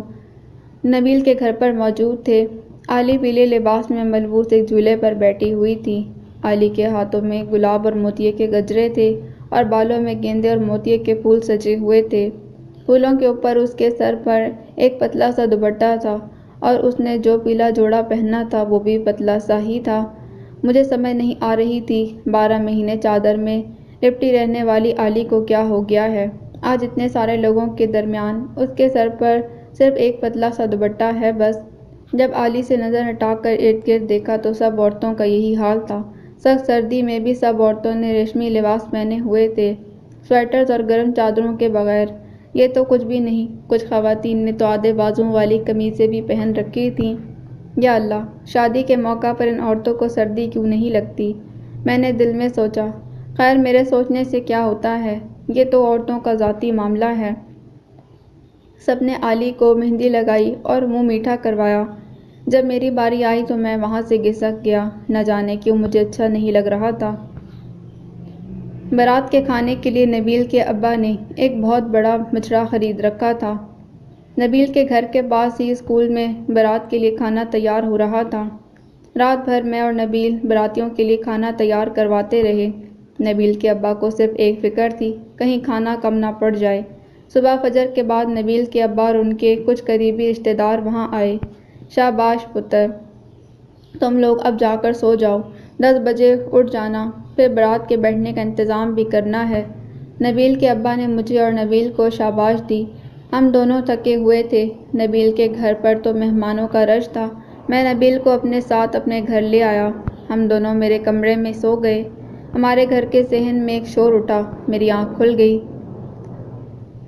نبیل کے گھر پر موجود تھے۔ علی پیلے لباس میں ملبوس ایک جھولے پر بیٹھی ہوئی تھی۔ علی کے ہاتھوں میں گلاب اور موتیے کے گجرے تھے اور بالوں میں گیندے اور موتیے کے پھول سجے ہوئے تھے۔ پھولوں کے اوپر اس کے سر پر ایک پتلا سا دوپٹہ تھا اور اس نے جو پیلا جوڑا پہنا تھا وہ بھی پتلا سا ہی تھا۔ مجھے سمجھ نہیں آ رہی تھی 12 مہینے چادر میں لپٹی رہنے والی علی کو کیا ہو گیا ہے۔ آج اتنے سارے لوگوں کے درمیان اس کے سر پر صرف ایک پتلا سا دوپٹہ ہے بس۔ جب علی سے نظر ہٹا کر ارد گرد دیکھا تو سب عورتوں کا یہی حال تھا۔ سخت سردی میں بھی سب عورتوں نے ریشمی لباس پہنے ہوئے تھے، سویٹرز اور گرم چادروں کے بغیر۔ یہ تو کچھ بھی نہیں، کچھ خواتین نے تو آدھے بازوؤں والی قمیضیں بھی پہن رکھی تھیں۔ یا اللہ، شادی کے موقع پر ان عورتوں کو سردی کیوں نہیں لگتی؟ میں نے دل میں سوچا، خیر میرے سوچنے سے کیا ہوتا ہے، یہ تو عورتوں کا ذاتی معاملہ ہے۔ سب نے علی کو مہندی لگائی اور منہ میٹھا کروایا۔ جب میری باری آئی تو میں وہاں سے گھسک گیا، نہ جانے کیوں مجھے اچھا نہیں لگ رہا تھا۔ برات کے کھانے کے لیے نبیل کے ابا نے ایک بہت بڑا مچھرا خرید رکھا تھا۔ نبیل کے گھر کے پاس ہی اسکول میں برات کے لیے کھانا تیار ہو رہا تھا۔ رات بھر میں اور نبیل براتیوں کے لیے کھانا تیار کرواتے رہے۔ نبیل کے ابا کو صرف ایک فکر تھی، کہیں کھانا کم نہ پڑ جائے۔ صبح فجر کے بعد نبیل کے ابا اور ان کے کچھ قریبی رشتہ دار وہاں آئے۔ شاباش پتر، تم لوگ اب جا کر سو جاؤ، 10 بجے اٹھ جانا، پھر برات کے بیٹھنے کا انتظام بھی کرنا ہے۔ نبیل کے ابا نے مجھے اور نبیل کو شاباش دی۔ ہم دونوں تھکے ہوئے تھے۔ نبیل کے گھر پر تو مہمانوں کا رش تھا۔ میں نبیل کو اپنے ساتھ اپنے گھر لے آیا۔ ہم دونوں میرے کمرے میں سو گئے۔ ہمارے گھر کے صحن میں ایک شور اٹھا، میری آنکھ کھل گئی۔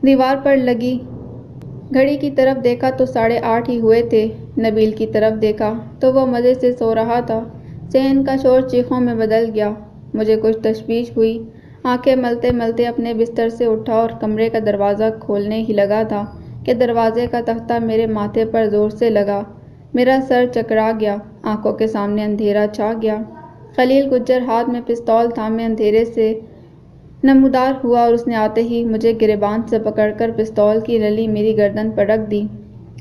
دیوار پر لگی گھڑی کی طرف دیکھا تو 8:30 ہی ہوئے تھے۔ نبیل کی طرف دیکھا تو وہ مزے سے سو رہا تھا۔ صحن کا شور چیخوں میں بدل گیا۔ مجھے کچھ تشویش ہوئی۔ آنکھیں ملتے ملتے اپنے بستر سے اٹھا اور کمرے کا دروازہ کھولنے ہی لگا تھا کہ دروازے کا تختہ میرے ماتھے پر زور سے لگا۔ میرا سر چکرا گیا، آنکھوں کے سامنے اندھیرا چھا گیا۔ خلیل گجر ہاتھ میں پستول تھامے اندھیرے سے نمودار ہوا اور اس نے آتے ہی مجھے گریبان سے پکڑ کر پستول کی رلی میری گردن پر رکھ دی۔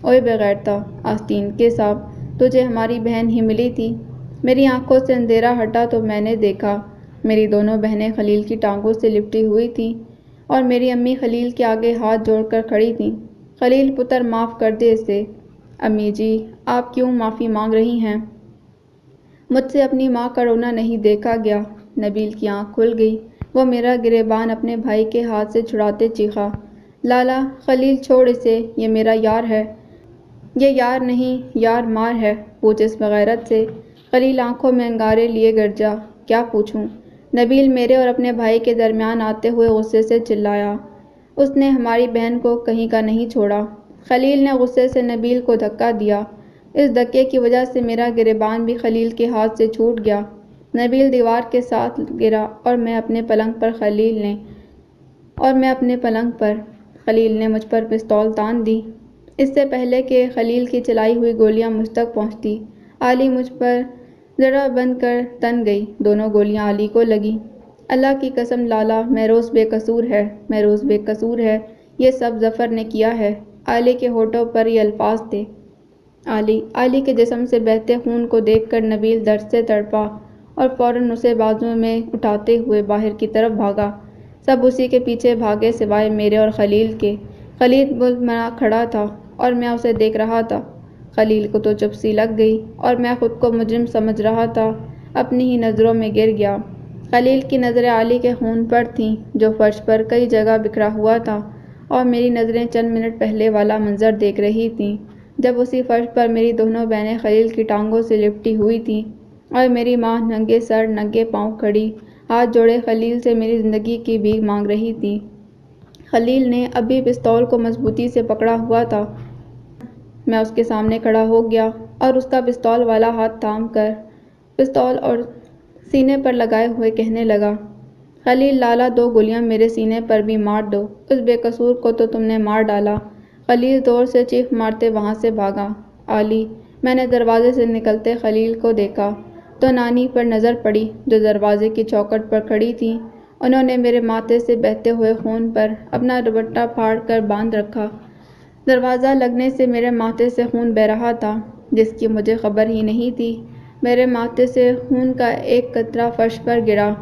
اوئے بے غیرتا، آستین کے سانپ، تجھے ہماری بہن ہی ملی تھی۔ میری آنکھوں سے اندھیرا ہٹا تو میں نے دیکھا میری دونوں بہنیں خلیل کی ٹانگوں سے لپٹی ہوئی تھیں اور میری امی خلیل کے آگے ہاتھ جوڑ کر کھڑی تھیں۔ خلیل پتر معاف کر دے اسے۔ امی جی، آپ کیوں معافی مانگ رہی ہیں؟ مجھ سے اپنی ماں کا رونا نہیں دیکھا گیا۔ نبیل کی آنکھ کھل گئی۔ وہ میرا گریبان اپنے بھائی کے ہاتھ سے چھڑاتے چیخا، لالا، خلیل چھوڑ اسے، یہ میرا یار ہے۔ یہ یار نہیں یار مار ہے، پوچھ اس بغیرت سے۔ خلیل آنکھوں میں انگارے لیے گرجا۔ کیا پوچھوں؟ نبیل میرے اور اپنے بھائی کے درمیان آتے ہوئے غصے سے چلایا۔ اس نے ہماری بہن کو کہیں کا نہیں چھوڑا۔ خلیل نے غصے سے نبیل کو دھکا دیا۔ اس دھکے کی وجہ سے میرا گریبان بھی خلیل کے ہاتھ سے چھوٹ گیا۔ نبیل دیوار کے ساتھ گرا اور میں اپنے پلنگ پر خلیل نے مجھ پر پستول تان دی۔ اس سے پہلے کہ خلیل کی چلائی ہوئی گولیاں مجھ تک پہنچتی، علی مجھ پر زرہ بند کر تن گئی۔ دونوں گولیاں علی کو لگیں۔ اللہ کی قسم لالا، مہروز بے قصور ہے، مہروز بے قصور ہے، یہ سب ظفر نے کیا ہے۔ علی کے ہونٹوں پر یہ الفاظ تھے۔ علی کے جسم سے بہتے خون کو دیکھ کر نبیل درد سے تڑپا اور فوراً اسے بازو میں اٹھاتے ہوئے باہر کی طرف بھاگا۔ سب اسی کے پیچھے بھاگے سوائے میرے اور خلیل کے۔ خلیل منا کھڑا تھا اور میں اسے دیکھ رہا تھا۔ خلیل کو تو چپ سی لگ گئی اور میں خود کو مجرم سمجھ رہا تھا، اپنی ہی نظروں میں گر گیا۔ خلیل کی نظریں علی کے خون پر تھیں جو فرش پر کئی جگہ بکھرا ہوا تھا، اور میری نظریں چند منٹ پہلے والا منظر دیکھ رہی تھیں جب اسی فرش پر میری دونوں بہنیں خلیل کی ٹانگوں سے لپٹی ہوئی تھیں اور میری ماں ننگے سر ننگے پاؤں کھڑی ہاتھ جوڑے خلیل سے میری زندگی کی بھیک مانگ رہی تھی۔ خلیل نے ابھی پستول کو مضبوطی سے پکڑا ہوا تھا۔ میں اس کے سامنے کھڑا ہو گیا اور اس کا پستول والا ہاتھ تھام کر پستول اور سینے پر لگائے ہوئے کہنے لگا، خلیل لالا، 2 گولیاں میرے سینے پر بھی مار دو، اس بے قصور کو تو تم نے مار ڈالا۔ خلیل زور سے چیخ مارتے وہاں سے بھاگا۔ علی، میں نے دروازے سے نکلتے خلیل کو دیکھا تو نانی پر نظر پڑی جو دروازے کی چوکھٹ پر کھڑی تھیں۔ انہوں نے میرے ماتھے سے بہتے ہوئے خون پر اپنا دوپٹہ پھاڑ کر باندھ رکھا۔ دروازہ لگنے سے میرے ماتھے سے خون بہہ رہا تھا جس کی مجھے خبر ہی نہیں تھی۔ میرے ماتھے سے خون کا ایک قطرہ فرش پر گرا،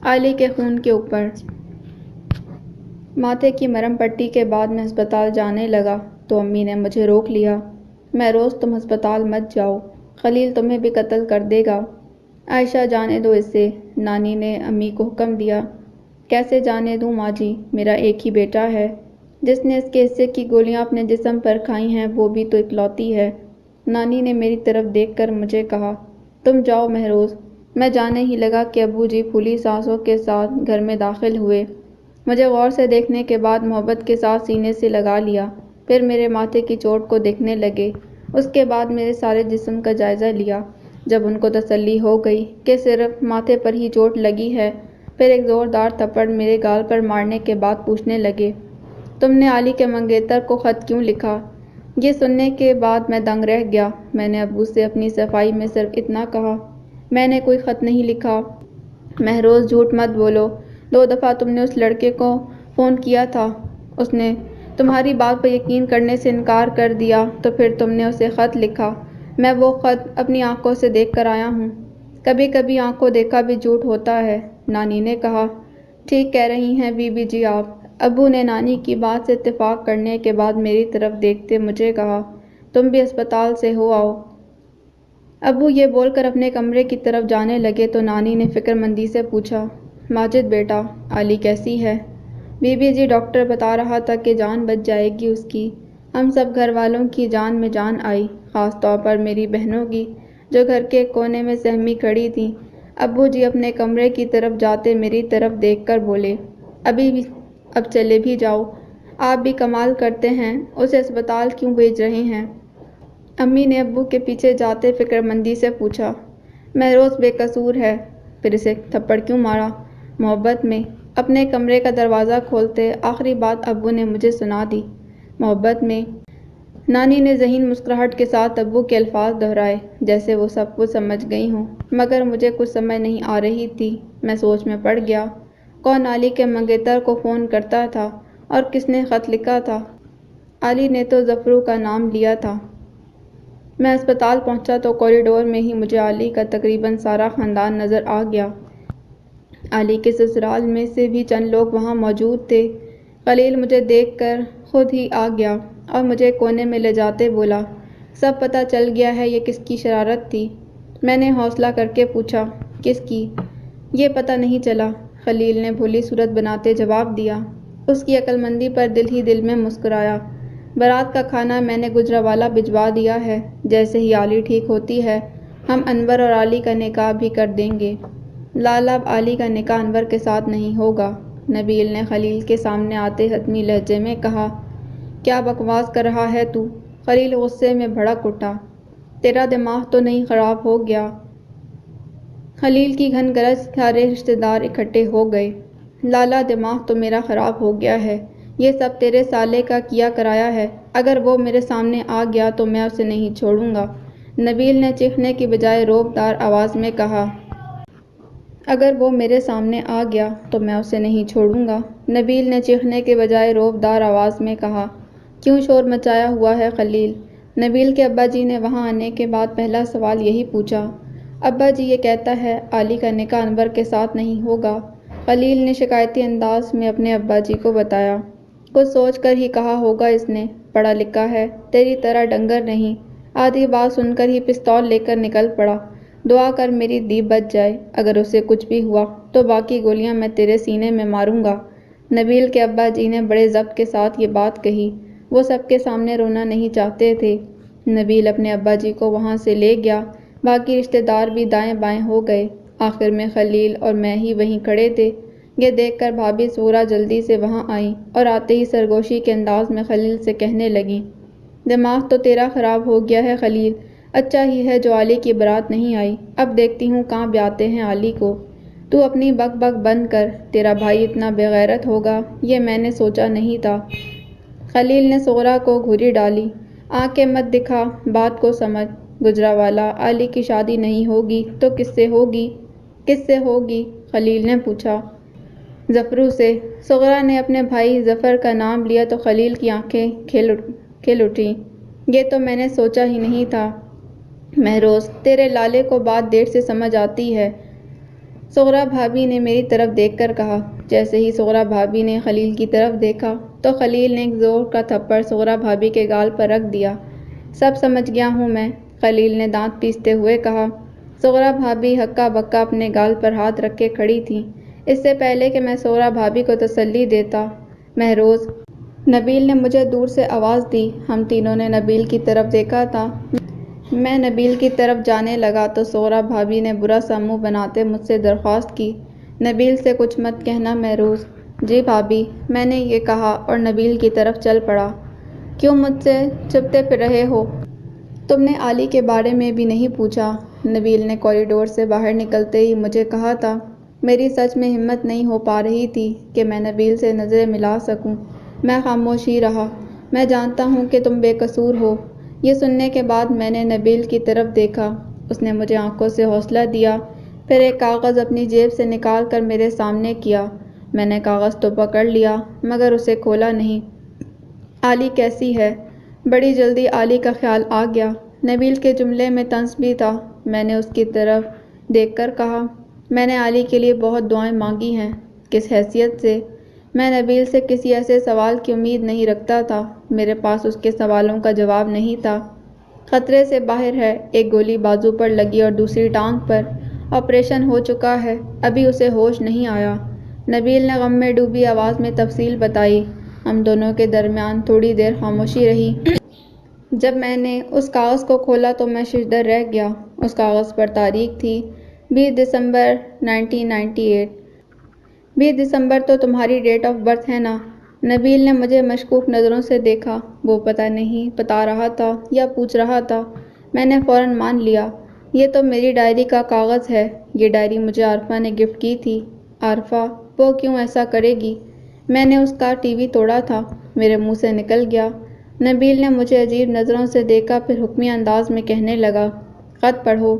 علی کے خون کے اوپر۔ ماتھے کی مرہم پٹی کے بعد میں ہسپتال جانے لگا تو امی نے مجھے روک لیا۔ مہروز، تم ہسپتال مت جاؤ، خلیل تمہیں بھی قتل کر دے گا۔ عائشہ، جانے دو اسے، نانی نے امی کو حکم دیا۔ کیسے جانے دوں ماں جی، میرا ایک ہی بیٹا ہے، جس نے اس کے حصے کی گولیاں اپنے جسم پر کھائی ہیں، وہ بھی تو اکلوتی ہے۔ نانی نے میری طرف دیکھ کر مجھے کہا، تم جاؤ مہروز۔ میں جانے ہی لگا کہ ابو جی پھولی سانسوں کے ساتھ گھر میں داخل ہوئے۔ مجھے غور سے دیکھنے کے بعد محبت کے ساتھ سینے سے لگا لیا، پھر میرے ماتھے کی چوٹ کو دیکھنے لگے۔ اس کے بعد میرے سارے جسم کا جائزہ لیا۔ جب ان کو تسلی ہو گئی کہ صرف ماتھے پر ہی چوٹ لگی ہے، پھر ایک زوردار تھپڑ میرے گال پر مارنے کے بعد پوچھنے لگے، تم نے علی کے منگیتر کو خط کیوں لکھا؟ یہ سننے کے بعد میں دنگ رہ گیا۔ میں نے ابو سے اپنی صفائی میں صرف اتنا کہا، میں نے کوئی خط نہیں لکھا۔ مہروز، جھوٹ مت بولو، 2 دفعہ تم نے اس لڑکے کو فون کیا تھا، اس نے تمہاری بات پر یقین کرنے سے انکار کر دیا، تو پھر تم نے اسے خط لکھا۔ میں وہ خط اپنی آنکھوں سے دیکھ کر آیا ہوں۔ کبھی کبھی آنکھوں دیکھا بھی جھوٹ ہوتا ہے، نانی نے کہا۔ ٹھیک کہہ رہی ہیں بی بی جی آپ۔ ابو نے نانی کی بات سے اتفاق کرنے کے بعد میری طرف دیکھتے مجھے کہا، تم بھی ہسپتال سے ہو آؤ۔ ابو یہ بول کر اپنے کمرے کی طرف جانے لگے تو نانی نے فکر مندی سے پوچھا، ماجد بیٹا، علی کیسی ہے؟ بی بی جی، ڈاکٹر بتا رہا تھا کہ جان بچ جائے گی اس کی۔ ہم سب گھر والوں کی جان میں جان آئی، خاص طور پر میری بہنوں کی جو گھر کے کونے میں سہمی کھڑی تھیں۔ ابو جی اپنے کمرے کی طرف جاتے میری طرف دیکھ کر بولے، اب چلے بھی جاؤ، آپ بھی کمال کرتے ہیں، اسے ہسپتال کیوں بھیج رہے ہیں؟ امی نے ابو کے پیچھے جاتے فکر مندی سے پوچھا۔ مہروز بے قصور ہے، پھر اسے تھپڑ کیوں مارا؟ محبت میں۔ اپنے کمرے کا دروازہ کھولتے آخری بات ابو نے مجھے سنا دی، محبت میں۔ نانی نے ذہین مسکراہٹ کے ساتھ ابو کے الفاظ دہرائے جیسے وہ سب کچھ سمجھ گئی ہوں، مگر مجھے کچھ سمجھ نہیں آ رہی تھی۔ میں سوچ میں پڑ گیا، کون علی کے منگیتر کو فون کرتا تھا اور کس نے خط لکھا تھا؟ علی نے تو ظفرو کا نام لیا تھا۔ میں ہسپتال پہنچا تو کوریڈور میں ہی مجھے علی کا تقریباً سارا خاندان نظر آ گیا۔ علی کے سسرال میں سے بھی چند لوگ وہاں موجود تھے۔ خلیل مجھے دیکھ کر خود ہی آ گیا اور مجھے کونے میں لے جاتے بولا، سب پتہ چل گیا ہے، یہ کس کی شرارت تھی؟ میں نے حوصلہ کر کے پوچھا، کس کی؟ یہ پتہ نہیں چلا، خلیل نے بھولی صورت بناتے جواب دیا۔ اس کی عقل مندی پر دل ہی دل میں مسکرایا۔ بارات کا کھانا میں نے گجرانوالہ بھجوا دیا ہے۔ جیسے ہی عالی ٹھیک ہوتی ہے ہم انور اور عالی کا نکاح بھی کر دیں گے۔ لالا اب عالی کا نکاح انور کے ساتھ نہیں ہوگا، نبیل نے خلیل کے سامنے آتے حتمی لہجے میں کہا۔ کیا بکواس کر رہا ہے تو؟ خلیل غصے میں بھڑک اٹھا۔ تیرا دماغ تو نہیں خراب ہو گیا؟ خلیل کی گھن گرج سارے رشتہ دار اکٹھے ہو گئے۔ لالا دماغ تو میرا خراب ہو گیا ہے، یہ سب تیرے سالے کا کیا کرایا ہے، اگر وہ میرے سامنے آ گیا تو میں اسے نہیں چھوڑوں گا، نبیل نے چیخنے کی بجائے روب دار آواز میں کہا۔ اگر وہ میرے سامنے آ گیا تو میں اسے نہیں چھوڑوں گا، نبیل نے چیخنے کے بجائے روب دار آواز میں کہا۔ کیوں شور مچایا ہوا ہے خلیل؟ نبیل کے ابا جی نے وہاں آنے کے بعد پہلا سوال یہی پوچھا۔ ابا جی یہ کہتا ہے عالی کا نکاح انور کے ساتھ نہیں ہوگا، خلیل نے شکایتی انداز میں اپنے ابا جی کو بتایا۔ کچھ سوچ کر ہی کہا ہوگا اس نے، پڑھا لکھا ہے، تیری طرح ڈنگر نہیں۔ آدھی بات سن کر ہی پستول لے کر نکل پڑا۔ دعا کر میری دی بچ جائے، اگر اسے کچھ بھی ہوا تو باقی گولیاں میں تیرے سینے میں ماروں گا۔ نبیل کے ابا جی نے بڑے ضبط کے ساتھ یہ بات کہی، وہ سب کے سامنے رونا نہیں چاہتے تھے۔ نبیل اپنے ابا جی کو وہاں سے لے گیا، باقی رشتہ دار بھی دائیں بائیں ہو گئے، آخر میں خلیل اور میں ہی وہیں کھڑے تھے۔ یہ دیکھ کر بھابھی سغرا جلدی سے وہاں آئیں اور آتے ہی سرگوشی کے انداز میں خلیل سے کہنے لگیں۔ دماغ تو تیرا خراب ہو گیا ہے خلیل، اچھا ہی ہے جو عالی کی بارات نہیں آئی، اب دیکھتی ہوں کہاں بیاتے ہیں عالی کو۔ تو اپنی بک بک بند کر، تیرا بھائی اتنا بے غیرت ہوگا یہ میں نے سوچا نہیں تھا۔ خلیل نے سغرا کو گھوری ڈالی۔ آنکھیں مت دکھا، بات کو سمجھ، گجرانوالہ عالی کی شادی نہیں ہوگی تو کس سے ہوگی؟ کس سے ہوگی؟ خلیل نے پوچھا۔ ظفرو سے۔ سغرا نے اپنے بھائی ظفر کا نام لیا تو خلیل کی آنکھیں کھل اٹھیں۔ یہ تو میں نے سوچا ہی نہیں تھا مہروز، تیرے لالے کو بات دیر سے سمجھ آتی ہے، سغرا بھابھی نے میری طرف دیکھ کر کہا۔ جیسے ہی سغرا بھابھی نے خلیل کی طرف دیکھا تو خلیل نے ایک زور کا تھپڑ سغرا بھابھی کے گال پر رکھ دیا۔ سب سمجھ گیا ہوں میں، خلیل نے دانت پیستے ہوئے کہا۔ سغرا بھابھی ہکا بکا اپنے گال پر ہاتھ رکھے کھڑی تھیں۔ اس سے پہلے کہ میں سغرا بھابھی کو تسلی دیتا، مہروز، نبیل نے مجھے دور سے آواز دی۔ ہم تینوں نے نبیل کی طرف دیکھا تھا۔ میں نبیل کی طرف جانے لگا تو سغرا بھابھی نے برا سا منہ بناتے مجھ سے درخواست کی، نبیل سے کچھ مت کہنا مہروز۔ جی بھابھی، میں نے یہ کہا اور نبیل کی طرف چل پڑا۔ کیوں مجھ سے چھپتے پھر رہے ہو؟ تم نے عالی کے بارے میں بھی نہیں پوچھا؟ نبیل نے کوریڈور سے باہر نکلتے ہی مجھے کہا تھا۔ میری سچ میں ہمت نہیں ہو پا رہی تھی کہ میں نبیل سے نظریں ملا سکوں، میں خاموش ہی رہا۔ میں جانتا ہوں کہ تم بے قصور ہو۔ یہ سننے کے بعد میں نے نبیل کی طرف دیکھا، اس نے مجھے آنکھوں سے حوصلہ دیا، پھر ایک کاغذ اپنی جیب سے نکال کر میرے سامنے کیا۔ میں نے کاغذ تو پکڑ لیا مگر اسے کھولا نہیں۔ عالی کیسی ہے؟ بڑی جلدی عالی کا خیال آ گیا۔ نبیل کے جملے میں طنز بھی تھا۔ میں نے اس کی طرف دیکھ کر کہا، میں نے عالی کے لیے بہت دعائیں مانگی ہیں۔ کس حیثیت سے؟ میں نبیل سے کسی ایسے سوال کی امید نہیں رکھتا تھا، میرے پاس اس کے سوالوں کا جواب نہیں تھا۔ خطرے سے باہر ہے، ایک گولی بازو پر لگی اور دوسری ٹانگ پر، آپریشن ہو چکا ہے، ابھی اسے ہوش نہیں آیا، نبیل نے غم میں ڈوبی آواز میں تفصیل بتائی۔ ہم دونوں کے درمیان تھوڑی دیر خاموشی رہی۔ جب میں نے اس کاغذ کو کھولا تو میں ششدر رہ گیا۔ اس کاغذ پر تاریخ تھی 20 دسمبر 1998۔ 20 دسمبر تو تمہاری ڈیٹ آف برتھ ہے نا؟ نبیل نے مجھے مشکوک نظروں سے دیکھا، وہ پتہ نہیں بتا رہا تھا یا پوچھ رہا تھا۔ میں نے فوراً مان لیا، یہ تو میری ڈائری کا کاغذ ہے، یہ ڈائری مجھے عارفہ نے گفٹ کی تھی۔ عارفہ؟ وہ کیوں ایسا کرے گی؟ میں نے اس کا ٹی وی توڑا تھا، میرے منہ سے نکل گیا۔ نبیل نے مجھے عجیب نظروں سے دیکھا، پھر حکمی انداز میں کہنے لگا، خط پڑھو۔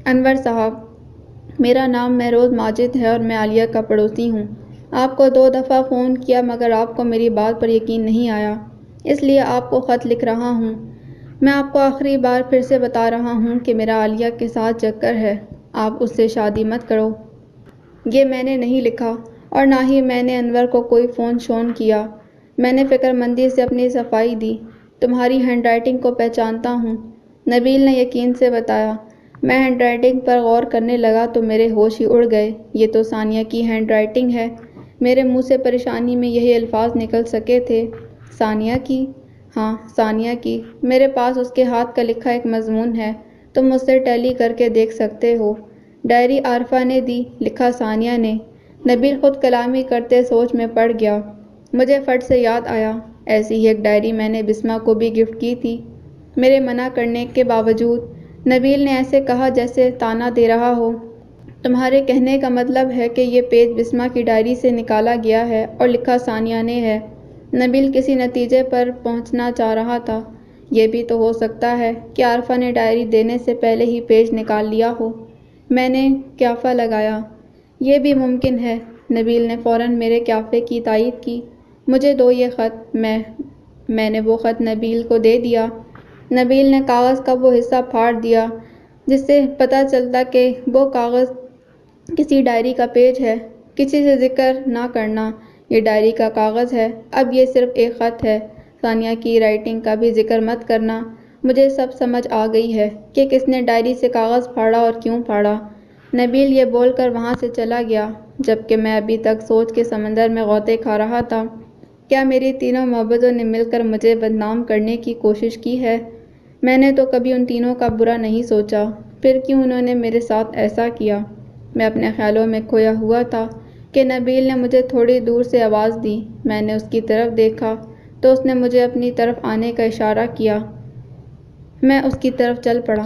انور صاحب، میرا نام مہروز ماجد ہے اور میں عالیہ کا پڑوسی ہوں۔ آپ کو 2 دفعہ فون کیا مگر آپ کو میری بات پر یقین نہیں آیا، اس لیے آپ کو خط لکھ رہا ہوں۔ میں آپ کو آخری بار پھر سے بتا رہا ہوں کہ میرا عالیہ کے ساتھ چکر ہے، آپ اس سے شادی مت کرو۔ یہ میں نے نہیں لکھا اور نہ ہی میں نے انور کو کوئی فون شون کیا، میں نے فکر مندی سے اپنی صفائی دی۔ تمہاری ہینڈ رائٹنگ کو پہچانتا ہوں، نبیل نے یقین سے بتایا۔ میں ہینڈ رائٹنگ پر غور کرنے لگا تو میرے ہوش ہی اڑ گئے، یہ تو ثانیہ کی ہینڈ رائٹنگ ہے۔ میرے منہ سے پریشانی میں یہی الفاظ نکل سکے تھے، ثانیہ کی؟ ہاں، ثانیہ کی۔ میرے پاس اس کے ہاتھ کا لکھا ایک مضمون ہے، تم اسے ٹیلی کر کے دیکھ سکتے ہو۔ ڈائری عارفہ نے دی، لکھا ثانیہ نے۔ نبیل خود کلامی کرتے سوچ میں پڑ گیا۔ مجھے فٹ سے یاد آیا، ایسی ہی ایک ڈائری میں نے بسمہ کو بھی گفٹ کی تھی۔ میرے منع کرنے کے باوجود نبیل نے ایسے کہا جیسے طعنہ دے رہا ہو۔ تمہارے کہنے کا مطلب ہے کہ یہ پیج بسمہ کی ڈائری سے نکالا گیا ہے اور لکھا ثانیہ نے ہے۔ نبیل کسی نتیجے پر پہنچنا چاہ رہا تھا۔ یہ بھی تو ہو سکتا ہے کہ عارفہ نے ڈائری دینے سے پہلے ہی پیج نکال لیا ہو۔ میں نے قیافہ لگایا۔ یہ بھی ممکن ہے۔ نبیل نے فوراً میرے قیافے کی تائید کی۔ مجھے دو یہ خط۔ میں نے وہ خط نبیل کو دے دیا۔ نبیل نے کاغذ کا وہ حصہ پھاڑ دیا جس سے پتہ چلتا کہ وہ کاغذ کسی ڈائری کا پیج ہے۔ کسی سے ذکر نہ کرنا، یہ ڈائری کا کاغذ ہے، اب یہ صرف ایک خط ہے۔ ثانیہ کی رائٹنگ کا بھی ذکر مت کرنا۔ مجھے سب سمجھ آ گئی ہے کہ کس نے ڈائری سے کاغذ پھاڑا اور کیوں پھاڑا۔ نبیل یہ بول کر وہاں سے چلا گیا، جبکہ میں ابھی تک سوچ کے سمندر میں غوطے کھا رہا تھا۔ کیا میری تینوں محبتوں نے مل کر مجھے بدنام کرنے کی کوشش کی ہے؟ میں نے تو کبھی ان تینوں کا برا نہیں سوچا، پھر کیوں انہوں نے میرے ساتھ ایسا کیا؟ میں اپنے خیالوں میں کھویا ہوا تھا کہ نبیل نے مجھے تھوڑی دور سے آواز دی۔ میں نے اس کی طرف دیکھا تو اس نے مجھے اپنی طرف آنے کا اشارہ کیا۔ میں اس کی طرف چل پڑا۔